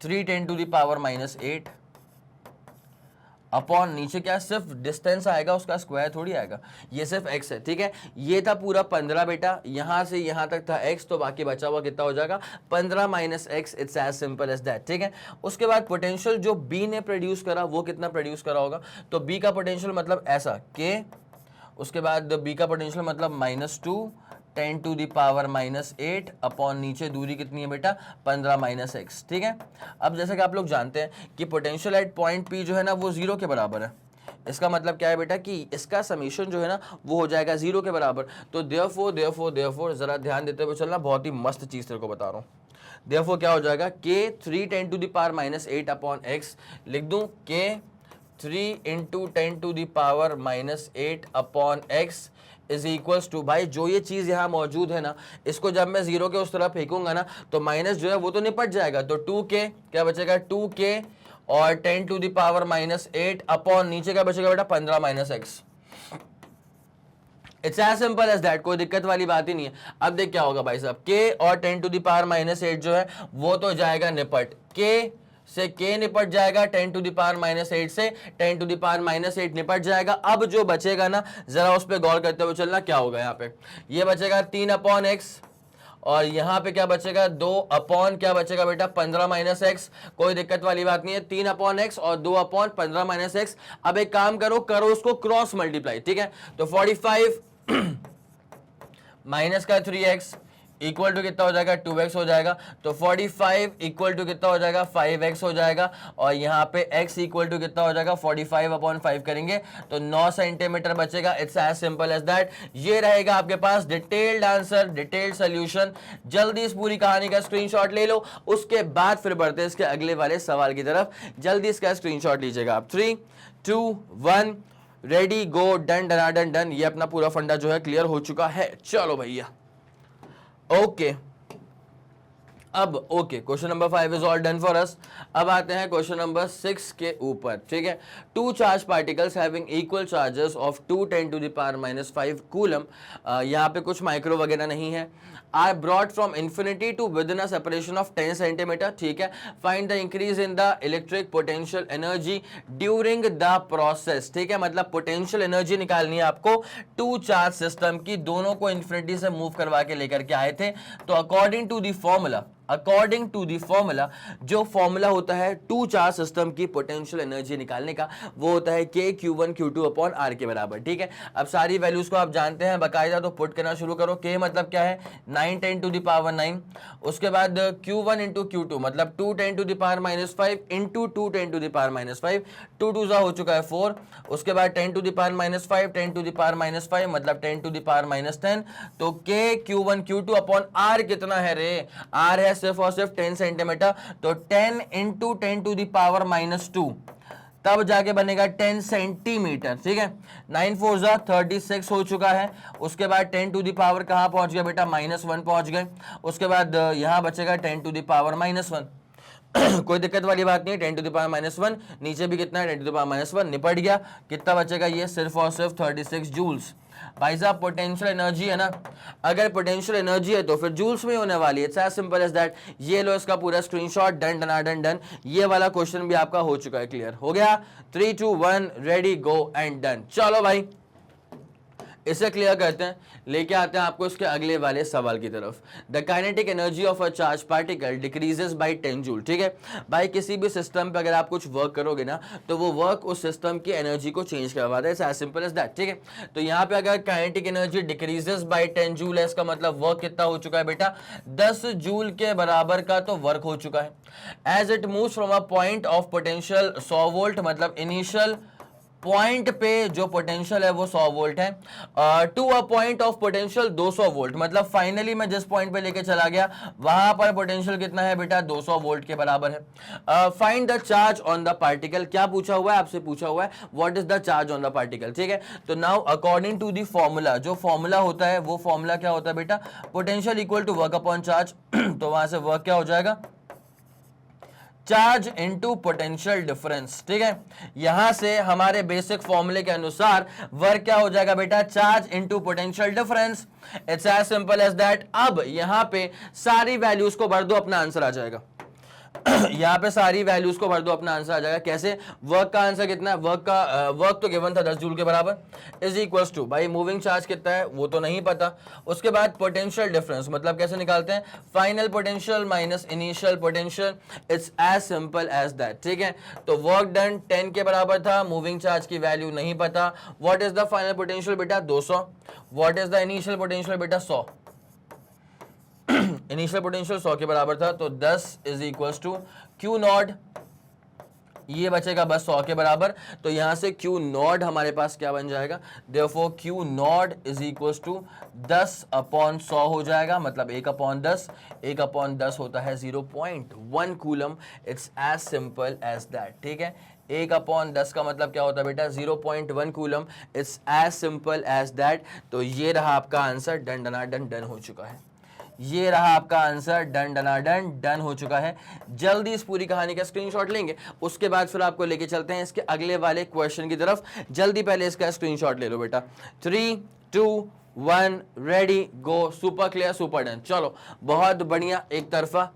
3 10 to the power -8 upon नीचे क्या सिर्फ डिस्टेंस आएगा, उसका स्क्वायर थोड़ी आएगा, ये सिर्फ x है, ठीक है। ये था पूरा 15 बेटा, यहां से यहां तक था x, तो बाकी बचा हुआ कितना हो जाएगा, 15 - x। It's as simple as that, ठीक है। उसके बाद पोटेंशियल जो B ने प्रोड्यूस करा वो कितना प्रोड्यूस करा होगा, तो B का पोटेंशियल मतलब ऐसा K, उसके बाद B का पोटेंशियल मतलब -2 10 टू द पावर -8 अपॉन नीचे दूरी कितनी है बेटा, 15 - x, ठीक है। अब जैसे कि आप लोग जानते हैं कि पोटेंशियल एट पॉइंट P जो है ना वो 0 के बराबर है। इसका मतलब क्या है बेटा कि इसका समीशन जो है ना वो हो जाएगा 0 के बराबर। तो देयरफॉर जरा ध्यान देते हुए चलना, बहुत ही मस्त चीज तेरे को बता रहा हूँ। देयरफॉर क्या हो जाएगा, K 3 10 to the power -8 upon x, लिख दूं K 3 × 10 to the power -8 upon x is equals to, भाई जो ये चीज यहां मौजूद है ना, इसको जब मैं 0 के उस तरफ फेंकूंगा ना, तो माइनस जो है वो तो निपट जाएगा। तो 2k क्या बचेगा, 2k और 10 टू द पावर -8 अपॉन नीचे क्या बचेगा बेटा, 15 - x। It's as simple as that, कोई दिक्कत वाली बात ही नहीं है। अब देख क्या होगा भाई साहब, k और 10 टू द पावर -8 जो है वो तो जाएगा निपट, k से K निपट जाएगा, 10 टू द पावर -8 से 10 टू द पावर -8 निपट जाएगा। अब जो बचेगा ना, जरा उस पर गौर करते हुए चलना, क्या होगा यहाँ पे, ये बचेगा 3 अपॉन x और यहाँ पे क्या बचेगा, 2 अपॉन क्या बचेगा बेटा, 15 - x। कोई दिक्कत वाली बात नहीं है, 3 अपॉन x और 2 अपॉन 15 - x। अब एक काम करो उसको क्रॉस मल्टीप्लाई, ठीक है। तो 45 माइनस का 3x इक्वल टू कितना हो जाएगा, 2x हो जाएगा। तो 45 इक्वल टू कितना हो जाएगा, 5x हो जाएगा। और यहाँ पे x इक्वल टू कितना हो जाएगा, 45 अपॉन 5 करेंगे तो 9 सेंटीमीटर बचेगा। It's as simple as that. ये रहेगा आपके पास डिटेल्ड आंसर, डिटेल्ड सोल्यूशन। जल्दी इस पूरी कहानी का स्क्रीनशॉट ले लो, उसके बाद फिर बढ़ते हैं इसके अगले वाले सवाल की तरफ। जल्दी इसका स्क्रीनशॉट लीजिएगा आप। 3 2 1 रेडी गो, डन डनाडन डन। ये अपना पूरा फंडा जो है क्लियर हो चुका है। चलो भैया ओके अब okay, question number 5 is all done for us. अब आते हैं क्वेश्चन नंबर 6 के ऊपर, ठीक है। 2 charge particles having equal charges of 2 10 to the power -5 coulomb, यहाँ पे कुछ माइक्रो वगैरह नहीं है, are brought from infinity to within a separation of 10 centimetre, ठीक है। Find the increase in the electric potential energy during the process, ठीक है। मतलब पोटेंशियल एनर्जी निकालनी है आपको 2 चार्ज सिस्टम की, दोनों को इन्फिनिटी से मूव करवा के लेकर के आए थे। तो according to the formula according to the formula, जो फॉर्मूला होता है टू चार्ज सिस्टम की पोटेंशियल एनर्जी निकालने का, वो होता है के Q1 Q2 अपॉन आर के बराबर। ठीक है, अब सारी वैल्यूज को आप जानते हैं बाकायदा, तो पुट करना शुरू करो। के मतलब क्या है 9 10 टू द पावर 9, उसके बाद Q1 इंटू Q2 मतलब 2 10 to the power -5 into 2 10 to the power -5, 2 2 हो चुका है 4, उसके बाद 10 to the power -5 10 to the power -5 मतलब 10 टू द पावर -10, तो के Q1 Q2 अपॉन आर कितना है रे, आर है सिर्फ और सिर्फ 10 सेंटीमीटर, तो 10 इंटू 10 टू द पावर -2 तब जाके बनेगा 10 सेंटीमीटर। ठीक है, 9 4 जा 36 हो चुका है, उसके बाद 10 टू द पावर कहां पहुंच गया बेटा -1 पहुंच गए, उसके बाद यहां बचेगा 10 टू द पावर -1 कोई दिक्कत वाली बात नहीं है, 10 टू द पावर -1, नीचे भी कितना है 10 टू द पावर -1, निपट गया। कितना बचेगा ये सिर्फ और सिर्फ 36 जूल्स। भाई साहब पोटेंशियल एनर्जी है ना, अगर पोटेंशियल एनर्जी है तो फिर जूल्स में होने वाली है, it's as simple as that. ये लो इसका पूरा screenshot, done done done done. ये वाला क्वेश्चन भी आपका हो चुका है, क्लियर हो गया। 3 2 1 रेडी गो एंड डन। चलो भाई इसे क्लियर करते हैं, लेके आते हैं आपको इसके अगले वाले सवाल की तरफ। The kinetic energy of a charge particle decreases by 10 joule. ठीक है भाई, किसी भी सिस्टम पे अगर आप कुछ वर्क करोगे ना, तो वो वर्क उस सिस्टम की एनर्जी को चेंज करवाता है, it's as simple as that. ठीक है, तो यहाँ पे अगर kinetic energy decreases by 10 joule है, इसका मतलब वर्क कितना हो चुका है बेटा, 10 जूल के बराबर का तो वर्क हो चुका है। As it moves from a point of potential 100 volt, मतलब इनिशियल पॉइंट पे जो पोटेंशियल है वो 100 वोल्ट है, to a point of potential 200 volt, मतलब फाइनली मैं जिस पॉइंट पे लेके चला गया वहां पर पोटेंशियल कितना है बेटा 200 वोल्ट के बराबर है। Find the charge on the particle, क्या पूछा हुआ है आपसे, पूछा हुआ है what is the charge on the particle. ठीक है, तो now according to the formula, जो फॉर्मूला होता है वो फॉर्मूला क्या होता है बेटा, potential equal to work upon charge तो वहां से वर्क क्या हो जाएगा, चार्ज इनटू पोटेंशियल डिफरेंस। ठीक है, यहां से हमारे बेसिक फॉर्मूले के अनुसार वर्क क्या हो जाएगा बेटा, charge into potential difference. It's as simple as that. अब यहां पे सारी वैल्यूज को भर दो, अपना आंसर आ जाएगा। यहाँ पे सारी वैल्यूज को भर दो, अपना आंसर आ जाएगा। कैसे, वर्क का आंसर कितना है, वर्क तो गिवन था 10 जूल के बराबर, इज इक्वल्स टू भाई मूविंग चार्ज कितना है वो तो नहीं पता, उसके बाद पोटेंशियल डिफरेंस मतलब कैसे निकालते हैं, final potential minus initial potential, it's as simple as that. ठीक है, तो वर्क डन 10 के बराबर था, मूविंग चार्ज की वैल्यू नहीं पता, what is the final potential बेटा 200, what is the initial potential बेटा 100, इनिशियल पोटेंशियल 100 के बराबर था, तो 10 is equals to q naught, ये बचेगा बस 100 के बराबर, तो यहां से क्यू नॉट हमारे पास क्या बन जाएगा, therefore q naught is equals to 10 upon 100 हो जाएगा, मतलब 1 अपॉन 10, 1 अपॉन 10 होता है 0.1 coulomb. It's as simple as that. ठीक है, 1 अपॉन 10 का मतलब क्या होता है बेटा 0.1 coulomb. It's as simple as that. तो ये रहा आपका आंसर, डन डना डन डन हो चुका है। ये रहा आपका आंसर, डन डना डन डन हो चुका है। जल्दी इस पूरी कहानी का स्क्रीनशॉट लेंगे, उसके बाद फिर आपको लेके चलते हैं इसके अगले वाले क्वेश्चन की तरफ। जल्दी पहले इसका स्क्रीनशॉट ले लो बेटा। 3 2 1 रेडी गो। Super clear, super done. चलो बहुत बढ़िया, एक तरफा।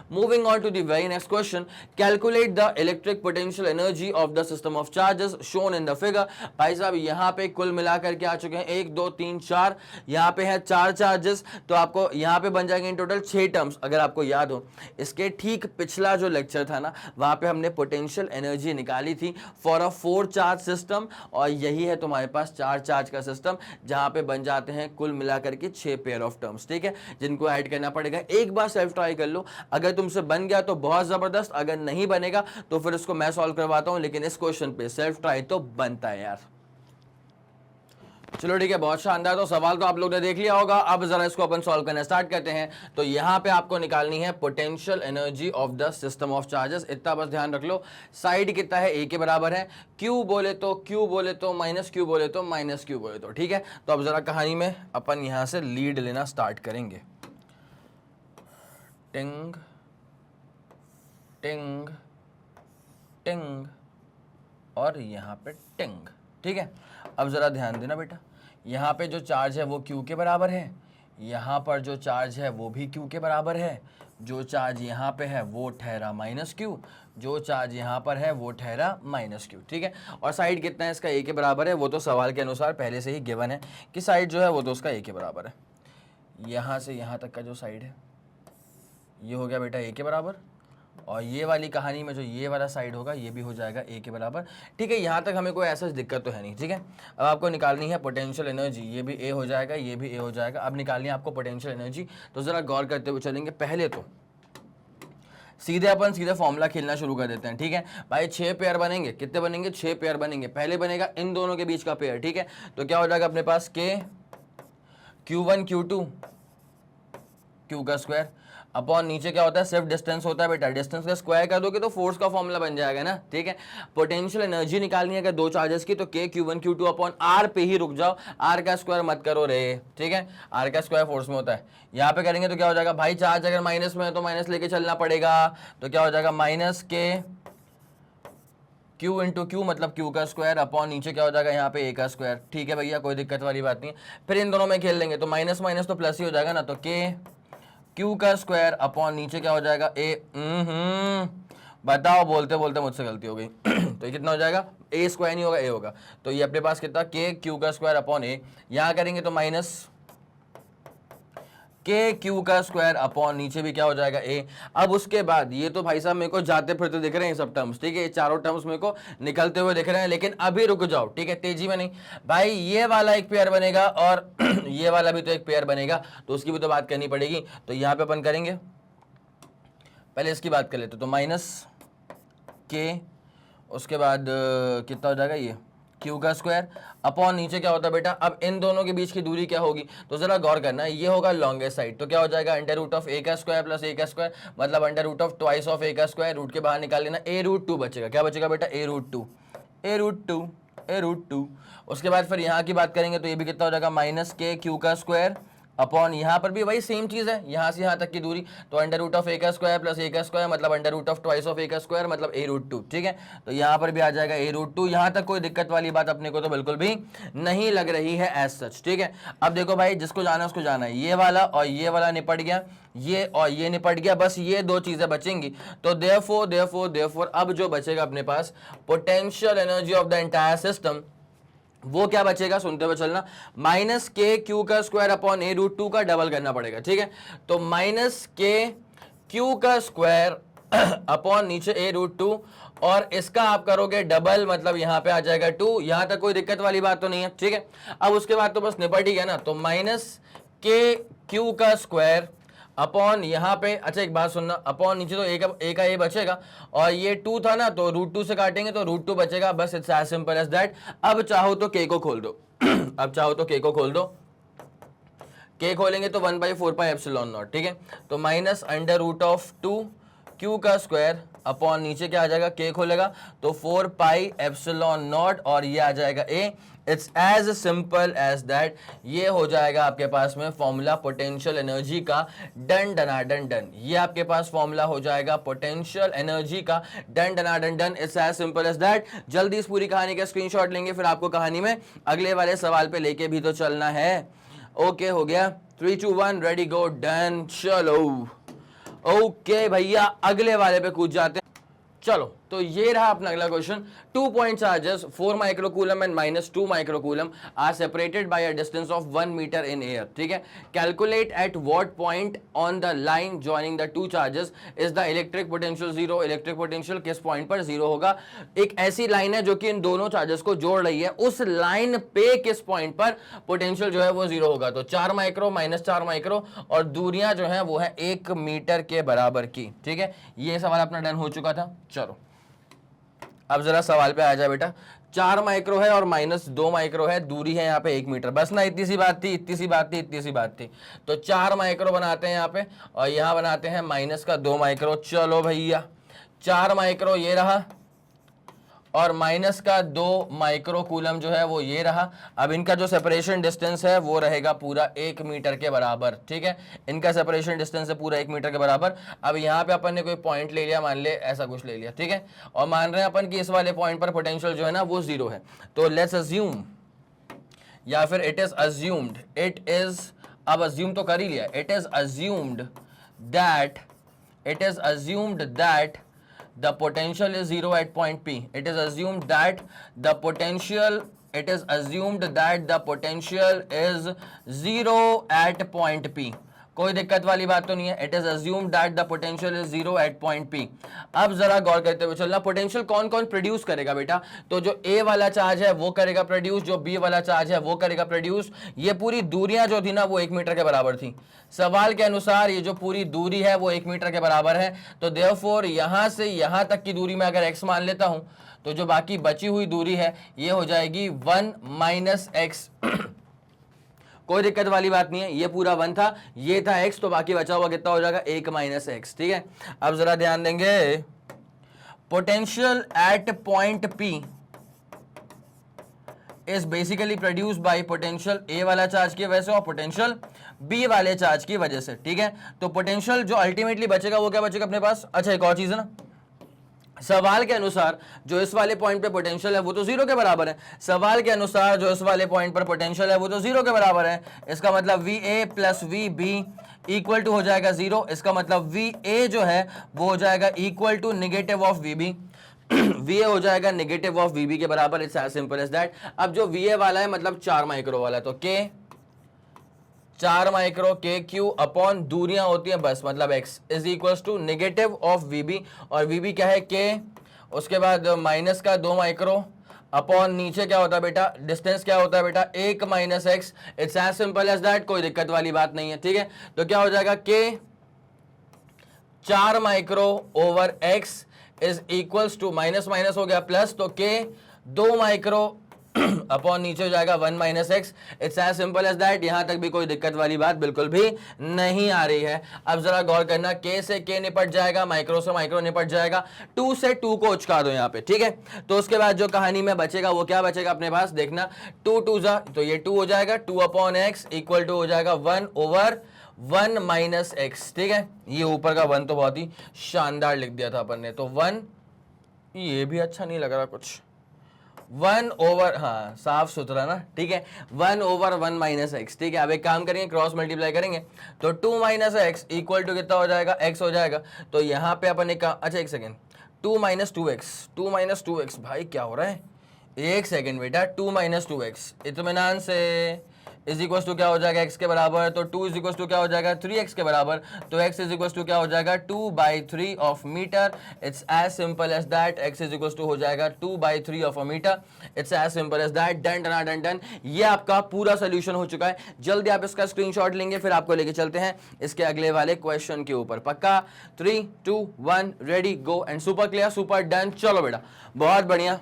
Moving on to the very next question, calculate the electric potential energy of the system of charges shown in the figure। भाई साहब यहाँ पे कुल मिलाकर के आ चुके हैं 1 2 3 4, यहाँ पे है 4 चार्जेस, तो आपको यहाँ पे बन जाएंगे इन टोटल 6 टर्म्स। अगर आपको याद हो इसके ठीक पिछला जो लेक्चर था ना, वहाँ पे हमने पोटेंशियल एनर्जी निकाली थी फॉर अ 4 चार्ज सिस्टम, और यही है तुम्हारे पास 4 चार्ज का सिस्टम, जहाँ पे बन जाते हैं कुल मिलाकर के 6 पेयर ऑफ टर्म्स। ठीक है, जिनको ऐड करना पड़ेगा। एक बार सेल्फ ट्राई कर लो, अगर तुमसे बन गया तो बहुत जबरदस्त, अगर नहीं बनेगा तो फिर इसको मैं सॉल्व करवाता हूं, लेकिन इस क्वेश्चन पे सेल्फ ट्राई तो बनता है यार। चलो ठीक है, बहुत शानदार। तो सवाल तो आप लोग ने देख लिया होगा, अब जरा इसको अपन सॉल्व करना स्टार्ट करते हैं। तो यहां पे आपको निकालनी है potential energy of the system of charges. इतना बस ध्यान रख लो, साइड कितना है, ए के बराबर है, क्यू बोले तो क्यू बोले तो माइनस क्यू बोले तो माइनस क्यू बोले तो। ठीक है, तो अब जरा कहानी में अपन यहां से लीड लेना स्टार्ट करेंगे। टिंग टिंग टिंग और यहाँ पे टिंग। ठीक है, अब ज़रा ध्यान देना बेटा, यहाँ पे जो चार्ज है वो Q के बराबर है, यहाँ पर जो चार्ज है वो भी Q के बराबर है, जो चार्ज यहाँ पे है वो ठहरा माइनस Q, जो चार्ज यहाँ पर है वो ठहरा माइनस Q। ठीक है, और साइड कितना है इसका, A के बराबर है, वो तो सवाल के अनुसार पहले से ही गिवन है कि साइड जो है वो तो उसका A के बराबर है। यहाँ से यहाँ तक का जो साइड है, ये हो गया बेटा ए के बराबर, और ये वाली कहानी में जो ये वाला साइड होगा ये भी हो जाएगा ए के बराबर। ठीक है, यहाँ तक हमें कोई ऐसा दिक्कत तो है नहीं। ठीक है, अब आपको निकालनी है पोटेंशियल एनर्जी, ये भी ए हो जाएगा, ये भी ए हो जाएगा। अब निकालनी है आपको पोटेंशियल एनर्जी, तो ज़रा गौर करते हुए चलेंगे। पहले तो सीधे फॉर्मूला खेलना शुरू कर देते हैं। ठीक है भाई, 6 पेयर बनेंगे, कितने बनेंगे? 6 पेयर बनेंगे। पहले बनेगा इन दोनों के बीच का पेयर। ठीक है, तो क्या हो जाएगा अपने पास के Q1 Q2 Q का स्क्वायर अपॉन नीचे क्या होता है? सिर्फ डिस्टेंस होता है बेटा, डिस्टेंस का स्क्वायर कर दोगे तो फोर्स का फॉर्मूला बन जाएगा ना। ठीक है, पोटेंशियल एनर्जी निकालनी है अगर दो चार्जेस की, तो के Q1 Q2 अपॉन आर पे ही रुक जाओ, आर का स्क्वायर मत करो रे। ठीक है, आर का स्क्वायर फोर्स में होता है। यहाँ पे करेंगे तो क्या हो जाएगा भाई, चार्ज अगर माइनस में है तो माइनस लेके चलना पड़ेगा, तो क्या हो जाएगा माइनस के Q इंटू क्यू मतलब Q का स्क्वायर अपॉन नीचे क्या हो जाएगा यहाँ पे A का स्क्वायर। ठीक है भैया, कोई दिक्कत वाली बात नहीं है। फिर इन दोनों में खेल लेंगे तो माइनस माइनस तो प्लस ही हो जाएगा ना, तो के Q का स्क्वायर अपॉन नीचे क्या हो जाएगा A। बताओ, बोलते बोलते मुझसे गलती हो गई तो ये कितना हो जाएगा? A स्क्वायर नहीं होगा, A होगा। तो ये अपने पास कितना? के Q का स्क्वायर अपॉन A। यहाँ करेंगे तो माइनस के क्यू का स्क्वायर अपॉन नीचे भी क्या हो जाएगा ए। अब उसके बाद ये तो भाई साहब मेरे को जाते फिरते दिख रहे हैं सब टर्म्स। ठीक है, ये चारों टर्म्स मेरे को निकलते हुए दिख रहे हैं, लेकिन अभी रुक जाओ। ठीक है, तेजी में नहीं भाई, ये वाला एक पेयर बनेगा और ये वाला भी तो एक पेयर बनेगा, तो उसकी भी तो बात करनी पड़ेगी। तो यहाँ पे अपन करेंगे, पहले इसकी बात कर लेते। तो माइनस के, उसके बाद कितना हो जाएगा ये Q का स्क्वायर अपॉन नीचे क्या होता है बेटा? अब इन दोनों के बीच की दूरी क्या होगी? तो जरा गौर करना, ये होगा लॉन्गेस्ट साइड, तो क्या हो जाएगा अंडर रूट ऑफ A का स्क्वायर प्लस A का स्क्वायर, मतलब under root of twice of A का स्क्वायर। रूट के बाहर निकाल लेना, A√2 बचेगा। क्या बचेगा बेटा? A√2। उसके बाद फिर यहाँ की बात करेंगे तो ये भी कितना हो जाएगा? माइनस के Q का स्क्वायर अपॉन यहाँ पर भी वही सेम चीज है, यहाँ से यहाँ तक की दूरी, तो अंडर रूट ऑफ A का स्क्वायर प्लस A का स्क्वायर मतलब under root of twice of A का स्क्वायर मतलब A√2। ठीक है, तो यहाँ पर भी आ जाएगा A√2। यहाँ तक कोई दिक्कत वाली बात अपने को तो बिल्कुल भी नहीं लग रही है एज सच। ठीक है, अब देखो भाई, जिसको जाना है उसको जाना है। ये वाला और ये वाला निपट गया, ये और ये निपट गया, बस ये दो चीजें बचेंगी। तो देयरफॉर अब जो बचेगा अपने पास potential energy of the entire system, वो क्या बचेगा? सुनते हुए चलना, माइनस के क्यू का स्क्वायर अपॉन A√2 का डबल करना पड़ेगा। ठीक है, तो माइनस के क्यू का स्क्वायर अपॉन नीचे A√2 और इसका आप करोगे डबल, मतलब यहां पे आ जाएगा 2। यहां तक कोई दिक्कत वाली बात तो नहीं है। ठीक है, अब उसके बाद तो बस निपट ही गया ना। तो माइनस के क्यू का स्क्वायर अपॉन यहाँ पे, अच्छा एक बात सुनना, अपॉन नीचे तो ए का ए बचेगा और ये 2 था ना, तो √2 से काटेंगे तो √2 बचेगा। बस it's as simple as that. अब चाहो तो के को खोल दो अब चाहो तो के को खोल दो, के खोलेंगे तो 1/4πε0। ठीक है, तो minus under root of 2 q का स्क्वायर अपॉन नीचे क्या आ जाएगा? के खोलेगा तो 4πε0 और ये आ जाएगा ए। It's as simple as that. ये हो जाएगा आपके पास में फॉर्मूला पोटेंशियल एनर्जी का। डन डनाडन डन, ये आपके पास फॉर्मूला हो जाएगा पोटेंशियल एनर्जी का। डन डनाडन done, it's as simple as that. जल्दी इस पूरी कहानी का स्क्रीनशॉट लेंगे, फिर आपको कहानी में अगले वाले सवाल पे लेके भी तो चलना है। ओके, हो गया। 3 2 1 रेडी गो डन। चलो ओके भैया, अगले वाले पे कूद जाते हैं। चलो, तो ये रहा अपना अगला question. 2 point charges 4 microcoulomb and -2 microcoulomb are separated by a distance of 1 metre in air. ठीक है, calculate at what point on the line joining the two charges is the electric potential zero. Electric potential किस पॉइंट पर जीरो होगा? एक ऐसी लाइन है जो कि इन दोनों चार्जेस को जोड़ रही है, उस लाइन पे किस पॉइंट पर पोटेंशियल जो है वो जीरो होगा? तो 4 माइक्रो -4 माइक्रो और दूरियां जो है वो है 1 मीटर के बराबर की। ठीक है, ये सवाल अपना डन हो चुका था। चलो अब जरा सवाल पे आ जाए बेटा। 4 माइक्रो है और -2 माइक्रो है, दूरी है यहाँ पे 1 मीटर। बस ना, इतनी सी बात थी। तो 4 माइक्रो बनाते हैं यहाँ पे और यहाँ बनाते हैं -2 माइक्रो। चलो भैया, 4 माइक्रो ये रहा और -2 माइक्रो कूलम जो है वो ये रहा। अब इनका जो सेपरेशन डिस्टेंस है वो रहेगा पूरा 1 मीटर के बराबर। ठीक है, इनका सेपरेशन डिस्टेंस है पूरा 1 मीटर के बराबर। अब यहाँ पे अपन ने कोई पॉइंट ले लिया, मान ले ऐसा कुछ ले लिया। ठीक है, और मान रहे हैं अपन कि इस वाले पॉइंट पर पोटेंशियल जो है ना वो जीरो है। तो लेट्स अज्यूम, या फिर इट इज अज्यूम्ड, अब अज्यूम तो कर ही लिया, it is assumed that the potential is zero at point P. It is assumed that the potential is zero at point P. कोई दिक्कत वाली बात तो नहीं है। It is assumed that the potential is zero at point P. अब जरा गौर करते हुए चलना, पोटेंशियल कौन कौन प्रोड्यूस करेगा बेटा? तो जो ए वाला चार्ज है वो करेगा प्रोड्यूस, जो बी वाला चार्ज है वो करेगा प्रोड्यूस। ये पूरी दूरियां जो थी ना वो 1 मीटर के बराबर थी। सवाल के अनुसार ये जो पूरी दूरी है वो 1 मीटर के बराबर है, तो देयरफॉर यहां से यहां तक की दूरी में अगर x मान लेता हूं तो जो बाकी बची हुई दूरी है ये हो जाएगी 1 माइनस एक्स। कोई दिक्कत वाली बात नहीं है, ये पूरा 1 था, ये था x, तो बाकी बचा हुआ कितना हो जाएगा 1 माइनस एक्स। ठीक है, अब जरा ध्यान देंगे, potential at point P is basically produced by potential A वाला चार्ज की वजह से और पोटेंशियल बी वाले चार्ज की वजह से। ठीक है, तो पोटेंशियल जो अल्टीमेटली बचेगा वो क्या बचेगा अपने पास? अच्छा, एक और चीज है ना, सवाल के अनुसार जो इस वाले पॉइंट पे पोटेंशियल है वो तो जीरो के बराबर है। सवाल के अनुसार जो इस वाले पॉइंट पर पोटेंशियल है वो तो जीरो के बराबर है। इसका मतलब V A plus V B equal to हो जाएगा जीरो। इसका मतलब वी ए जो है वो हो जाएगा equal to negative of V B. V A हो जाएगा नेगेटिव ऑफ वी बी के बराबर। It's as simple as that. अब जो वी ए वाला है मतलब 4 माइक्रो वाला, तो के 4 माइक्रो के क्यू अपॉन दूरियां होती हैं बस, मतलब x is equals to negative of V B, और वी बी क्या है के, उसके बाद माइनस का 2 माइक्रो अपॉन नीचे क्या होता है बेटा, डिस्टेंस क्या होता है बेटा 1 minus x. It's as simple as that, कोई दिक्कत वाली बात नहीं है। ठीक है, तो क्या हो जाएगा के 4 micro over x is equals to minus minus हो गया प्लस, तो के 2 माइक्रो अपॉन नीचे हो जाएगा 1 minus x. It's as simple as that. यहां तक भी कोई दिक्कत वाली बात बिल्कुल भी नहीं आ रही है। अब जरा गौर करना, के से के निपट जाएगा, माइक्रो से माइक्रो निपट जाएगा, 2 से 2 को उचका दो यहाँ पे। ठीक है, तो उसके बाद जो कहानी में बचेगा वो क्या बचेगा अपने पास, देखना 2 2 जा, तो ये 2 हो जाएगा, 2 अपॉन एक्स इक्वल टू हो जाएगा 1 ओवर 1 माइनस एक्स। ठीक है, ये ऊपर का 1 तो बहुत ही शानदार लिख दिया था अपन ने, तो 1, ये भी अच्छा नहीं लग रहा कुछ, 1 ओवर, हाँ साफ सुथरा ना। ठीक है, 1 ओवर 1 माइनस एक्स। ठीक है, अब एक काम करेंगे, क्रॉस मल्टीप्लाई करेंगे, तो 2 माइनस एक्स इक्वल टू कितना हो जाएगा, x हो जाएगा। तो यहाँ पे अपन एक, अच्छा एक सेकेंड, 2 माइनस 2x, भाई क्या हो रहा है, एक सेकेंड बेटा, 2 माइनस 2x इत्मीनान से इज इक्वल टू क्या हो जाएगा x के बराबर, तो 2 इज इक्वल टू क्या हो जाएगा 3x के बराबर, तो x इज इक्वल टू क्या हो जाएगा 2/3 of metre. It's as simple as that, x is equal to हो जाएगा 2/3 of a metre. It's as simple as that. Done done done done, ये आपका पूरा सोल्यूशन हो चुका है। जल्दी आप इसका स्क्रीनशॉट लेंगे, फिर आपको लेके चलते हैं इसके अगले वाले क्वेश्चन के ऊपर। पक्का? 3 2 1 ready go, and super clear, super done. चलो बेटा, बहुत बढ़िया।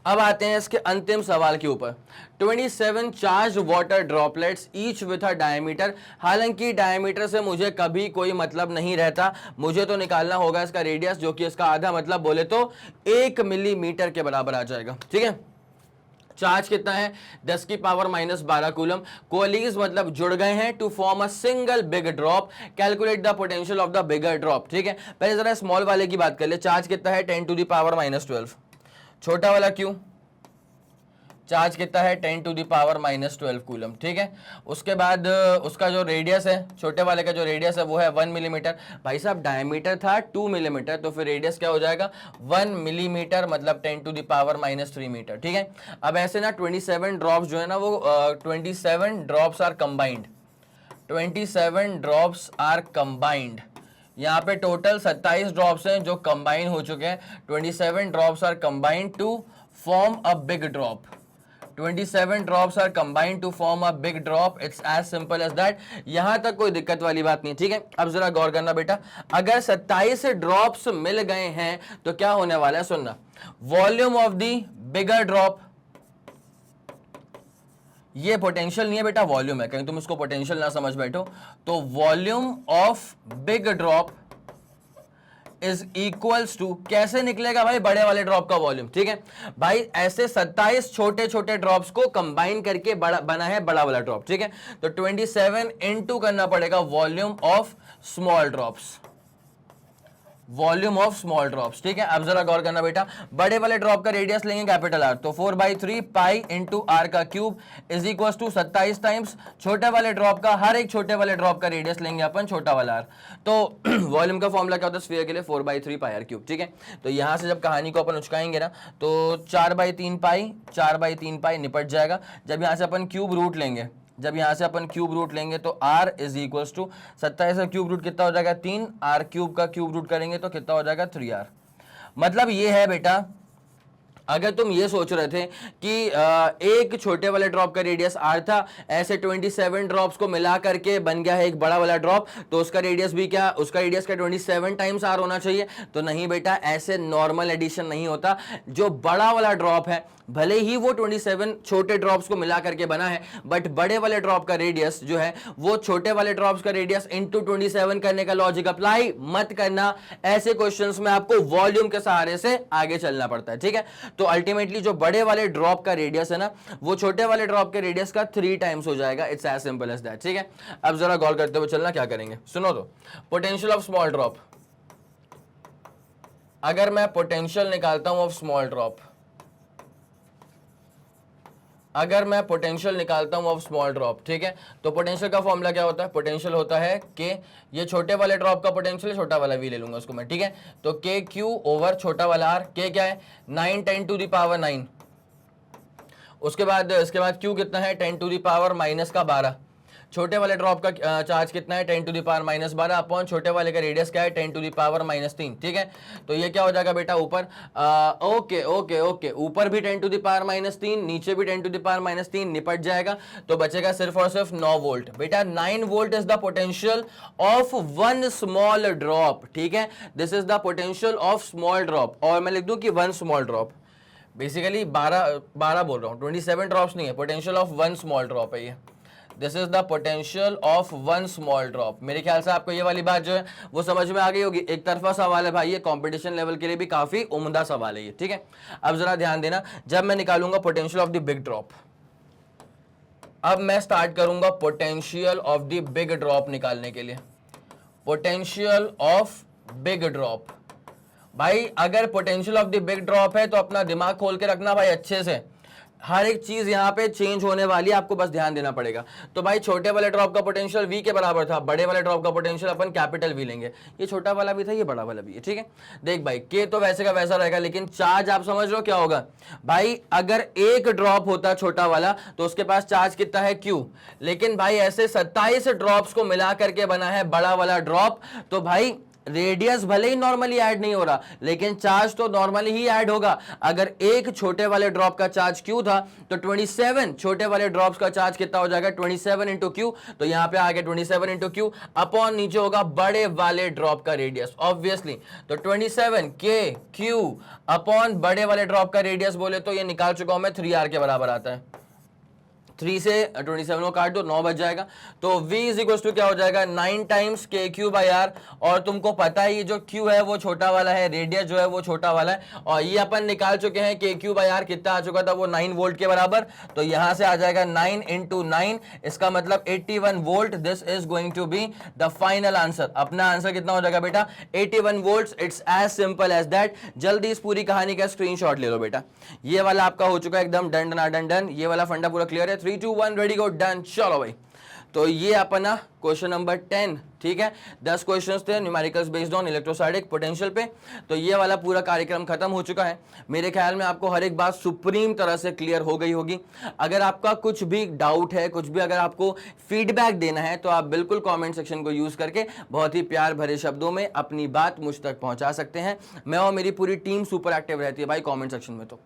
अब आते हैं इसके अंतिम सवाल के ऊपर। 27 charge water droplets each with a diameter. हालांकि डायमीटर से मुझे कभी कोई मतलब नहीं रहता, मुझे तो निकालना होगा इसका रेडियस, जो कि इसका आधा मतलब बोले तो 1 मिलीमीटर के बराबर आ जाएगा। ठीक है, चार्ज कितना है 10 की पावर -12 कूलम। कोलीज मतलब जुड़ गए हैं to form a single big drop. Calculate the potential of the bigger drop. ठीक है, पहले जरा स्मॉल वाले की बात कर ले। चार्ज कितना है 10 टू द पावर -12। छोटा वाला क्यों, चार्ज कितना है 10 टू द पावर -12 कूलम। ठीक है, उसके बाद उसका जो रेडियस है, छोटे वाले का जो रेडियस है वो है 1 मिलीमीटर। भाई साहब डायमीटर था 2 मिलीमीटर, तो फिर रेडियस क्या हो जाएगा 1 मिलीमीटर, मतलब 10 टू द पावर -3 मीटर। ठीक है, अब ऐसे ना 27 ड्रॉप्स जो है ना वो 27 drops are combined, 27 drops are combined. यहाँ पे टोटल 27 ड्रॉप्स हैं जो कंबाइन हो चुके हैं। 27 drops are combined to form a big drop. 27 drops are combined to form a big drop. It's as simple as that. यहां तक कोई दिक्कत वाली बात नहीं। ठीक है, अब जरा गौर करना बेटा, अगर 27 ड्रॉप्स मिल गए हैं तो क्या होने वाला है, सुनना। Volume of the bigger drop, ये पोटेंशियल नहीं है बेटा, वॉल्यूम है, कहीं तुम इसको पोटेंशियल ना समझ बैठो। तो volume of big drop is equals to, कैसे निकलेगा भाई, बड़े वाले ड्रॉप का वॉल्यूम। ठीक है भाई, ऐसे 27 छोटे छोटे ड्रॉप्स को कंबाइन करके बड़ा बना है बड़ा वाला ड्रॉप। ठीक है, तो 27 इनटू करना पड़ेगा volume of small drops, volume of small drops. ठीक है, अब जरा गौर करना बेटा, बड़े वाले ड्रॉप का रेडियस लेंगे कैपिटल आर, तो 4/3 पाई इंटू आर का cube is equal to 27 times छोटे वाले ड्रॉप का, हर एक छोटे वाले ड्रॉप का रेडियस लेंगे अपन छोटा वाला आर। तो वॉल्यूम का फॉर्मूला क्या होता है स्फीयर के लिए, 4/3 पाई आर क्यूब। ठीक है, तो यहां से जब कहानी को अपन उचकाएंगे ना तो 4/3 पाई निपट जाएगा। जब यहां से अपन क्यूब रूट लेंगे जब यहां से अपन क्यूब रूट लेंगे तो r इज इक्वल टू 27 का क्यूब रूट कितना हो जाएगा 3, r क्यूब का क्यूब रूट करेंगे तो कितना हो जाएगा 3r। मतलब ये है बेटा, अगर तुम ये सोच रहे थे कि एक छोटे वाले ड्रॉप का रेडियस r था, ऐसे 27 ड्रॉप्स को मिला करके बन गया है एक बड़ा वाला ड्रॉप, तो उसका रेडियस भी क्या, उसका रेडियस का 27 टाइम्स r होना चाहिए। तो नहीं बेटा, ऐसे नॉर्मल एडिशन नहीं होता। जो बड़ा वाला ड्रॉप है भले ही वो 27 छोटे ड्रॉप्स को मिला करके बना है, बट बड़े वाले ड्रॉप का रेडियस जो है वो छोटे वाले ड्रॉप्स का रेडियस इंटू 27 करने का लॉजिक अप्लाई मत करना। ऐसे क्वेश्चंस में आपको वॉल्यूम के सहारे से आगे चलना पड़ता है, ठीक है। तो अल्टीमेटली जो बड़े वाले ड्रॉप का रेडियस है ना, वो छोटे वाले ड्रॉप के रेडियस का 3 टाइम्स हो जाएगा। It's as simple as that, ठीक है। अब जरा गौर करते हुए चलना, क्या करेंगे सुनो। तो पोटेंशियल ऑफ स्मॉल ड्रॉप, अगर मैं पोटेंशियल निकालता हूं ऑफ स्मॉल ड्रॉप, अगर मैं पोटेंशियल निकालता हूं ऑफ स्मॉल ड्रॉप, ठीक है, तो पोटेंशियल का फॉर्मूला क्या होता है, पोटेंशियल होता है कि ये छोटे वाले ड्रॉप का पोटेंशियल, छोटा वाला v ले लूंगा उसको मैं, ठीक है। तो k q ओवर छोटा वाला r, k क्या है 9 10 टू द पावर 9, उसके बाद q कितना है 10 टू द पावर माइनस का 12। छोटे वाले ड्रॉप का चार्ज कितना है 10 to the power minus 12 upon छोटे वाले का रेडियस क्या है 10 टू द पावर माइनस 3, ठीक है। तो ये क्या हो जाएगा बेटा ऊपर, ओके ऊपर भी 10 टू द पावर माइनस 3, नीचे भी 10 टू द पावर माइनस 3, निपट जाएगा। तो बचेगा सिर्फ और सिर्फ 9 वोल्ट। बेटा 9 volt is the potential of one small drop, ठीक है। This is the potential of small drop, और मैं लिख दूं कि वन स्मॉल ड्रॉप, बेसिकली 12 बोल रहा हूं, 27 ड्रॉप्स नहीं है, potential of one small drop है ये। This is the potential of one small drop. मेरे ख्याल से आपको ये वाली बात जो है वो समझ में आ गई होगी। एक तरफा सवाल है भाई, ये कंपटीशन लेवल के लिए भी काफी उम्दा सवाल है ये, ठीक है। अब जरा ध्यान देना, जब मैं निकालूंगा potential of the big drop, अब मैं स्टार्ट करूंगा potential of the big drop निकालने के लिए। पोटेंशियल ऑफ बिग ड्रॉप, भाई अगर potential of the big drop है तो अपना दिमाग खोल के रखना भाई अच्छे से, हर एक चीज यहां पे चेंज होने वाली है, आपको बस ध्यान देना पड़ेगा। तो भाई छोटे वाले ड्रॉप का पोटेंशियल v के बराबर था, बड़े वाले ड्रॉप का पोटेंशियल अपन कैपिटल V लेंगे। ये छोटा वाला भी था, ये बड़ा वाला भी है, ठीक है। देख भाई k तो वैसे का वैसा रहेगा, लेकिन चार्ज आप समझ लो क्या होगा भाई। अगर एक ड्रॉप होता छोटा वाला तो उसके पास चार्ज कितना है q, लेकिन भाई ऐसे 27 ड्रॉप्स को मिला करके बना है बड़ा वाला ड्रॉप, तो भाई रेडियस भले ही नॉर्मली ऐड नहीं हो रहा, लेकिन चार्ज तो नॉर्मली ही ऐड होगा। अगर एक छोटे वाले ड्रॉप का चार्ज क्यू था तो 27 छोटे वाले ड्रॉप्स का चार्ज कितना हो जाएगा 27 इंटू क्यू। तो यहां पे आ गया 27 इंटू क्यू अपॉन नीचे होगा बड़े वाले ड्रॉप का रेडियस ऑब्वियसली। तो 27 के क्यू अपॉन बड़े वाले ड्रॉप का रेडियस बोले तो ये निकाल चुका हूं मैं 3r के बराबर आता है। 3 से 27 को काट दो, 9 बच जाएगा। तो v इज इक्वल टू क्या हो जाएगा 9 टाइम्स के क्यू बाई आर। और तुमको पता है ये जो q है वो छोटा वाला है, रेडियस जो है वो छोटा वाला है, और ये अपन निकाल चुके हैं के क्यू बाई आर कितना आ चुका था वो 9 वोल्ट के बराबर। तो यहां से आ जाएगा 9 इंटू 9, इसका मतलब 81 volt. This is going to be the final answer. अपना आंसर कितना हो जाएगा बेटा 81 volt. It's as simple as that. जल्दी इस पूरी कहानी का स्क्रीनशॉट ले लो बेटा। ये वाला आपका हो चुका है एकदम डन डन डन। ये वाला फंडा पूरा क्लियर है। 3 2 1 रेडी गो डन। चलो भाई, तो ये अपना क्वेश्चन नंबर 10, ठीक है। 10 क्वेश्चंस थे numericals based on electrostatic potential पे। तो ये वाला पूरा कार्यक्रम खत्म हो चुका है। मेरे ख्याल में आपको हर एक बात सुप्रीम तरह से क्लियर हो गई होगी। अगर आपका कुछ भी डाउट है, कुछ भी अगर आपको फीडबैक देना है, तो आप बिल्कुल कमेंट सेक्शन को यूज करके बहुत ही प्यार भरे शब्दों में अपनी बात मुझ तक पहुंचा सकते हैं। मैं और मेरी पूरी टीम सुपर एक्टिव रहती है भाई कॉमेंट सेक्शन में। तो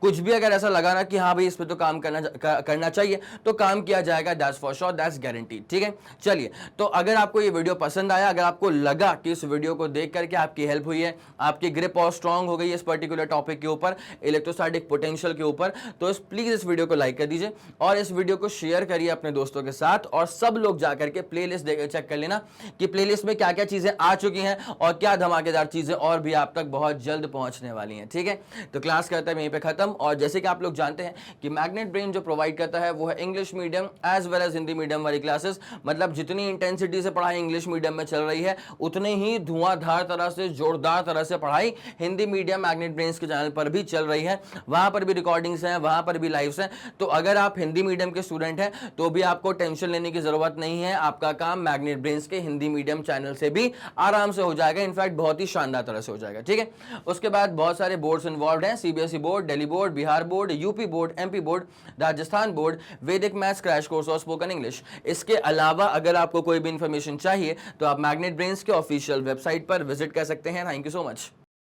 कुछ भी अगर ऐसा लगा ना कि हाँ भाई इस पे तो काम करना चाहिए, तो काम किया जाएगा। That's for sure, that's guaranteed, ठीक है। चलिए, तो अगर आपको ये वीडियो पसंद आया, अगर आपको लगा कि इस वीडियो को देख करके आपकी हेल्प हुई है, आपकी ग्रिप और स्ट्रांग हो गई है इस पर्टिकुलर टॉपिक के ऊपर, इलेक्ट्रोस्टैटिक पोटेंशियल के ऊपर, तो प्लीज इस वीडियो को लाइक कर दीजिए और इस वीडियो को शेयर करिए अपने दोस्तों के साथ। और सब लोग जाकर के प्लेलिस्ट चेक कर लेना कि प्लेलिस्ट में क्या क्या चीजें आ चुकी हैं और क्या धमाकेदार चीजें और भी आप तक बहुत जल्द पहुंचने वाली हैं, ठीक है। तो क्लास करते हैं यहीं पे खत्म। और जैसे कि आप लोग जानते हैं कि मैग्नेट ब्रेन जो प्रोवाइड करता है वो है English medium as well as Hindi medium वाली क्लासेस। मतलब जितनी इंटेंसिटी से पढ़ाई इंग्लिश इंग्लिश मीडियम में चल रही है, उतने ही धुआंधार तरह से, जोरदार तरह से पढ़ाई हिंदी मीडियम मैग्नेट ब्रेन्स के चैनल पर भी चल रही है। वहां पर भी रिकॉर्डिंग्स हैं, वहां पर भी लाइव्स हैं। तो अगर आप हिंदी मीडियम के स्टूडेंट हैं तो भी आपको टेंशन लेने की जरूरत नहीं है, आपका काम मैग्नेट ब्रेन्स के हिंदी मीडियम चैनल से भी आराम से हो जाएगा, इनफैक्ट बहुत ही शानदार तरह से हो जाएगा। ठीक है, उसके बाद बहुत सारे बोर्ड्स इन्वॉल्व हैं, CBSE board, Delhi board, Bihar board, UP board, MP board, Rajasthan board, वैदिक मैथ्स क्रैश कोर्स और स्पोकन इंग्लिश। इसके अलावा अगर आपको कोई भी इंफॉर्मेशन चाहिए तो आप मैग्नेट ब्रेन्स के ऑफिशियल वेबसाइट पर विजिट कर सकते हैं। Thank you so much.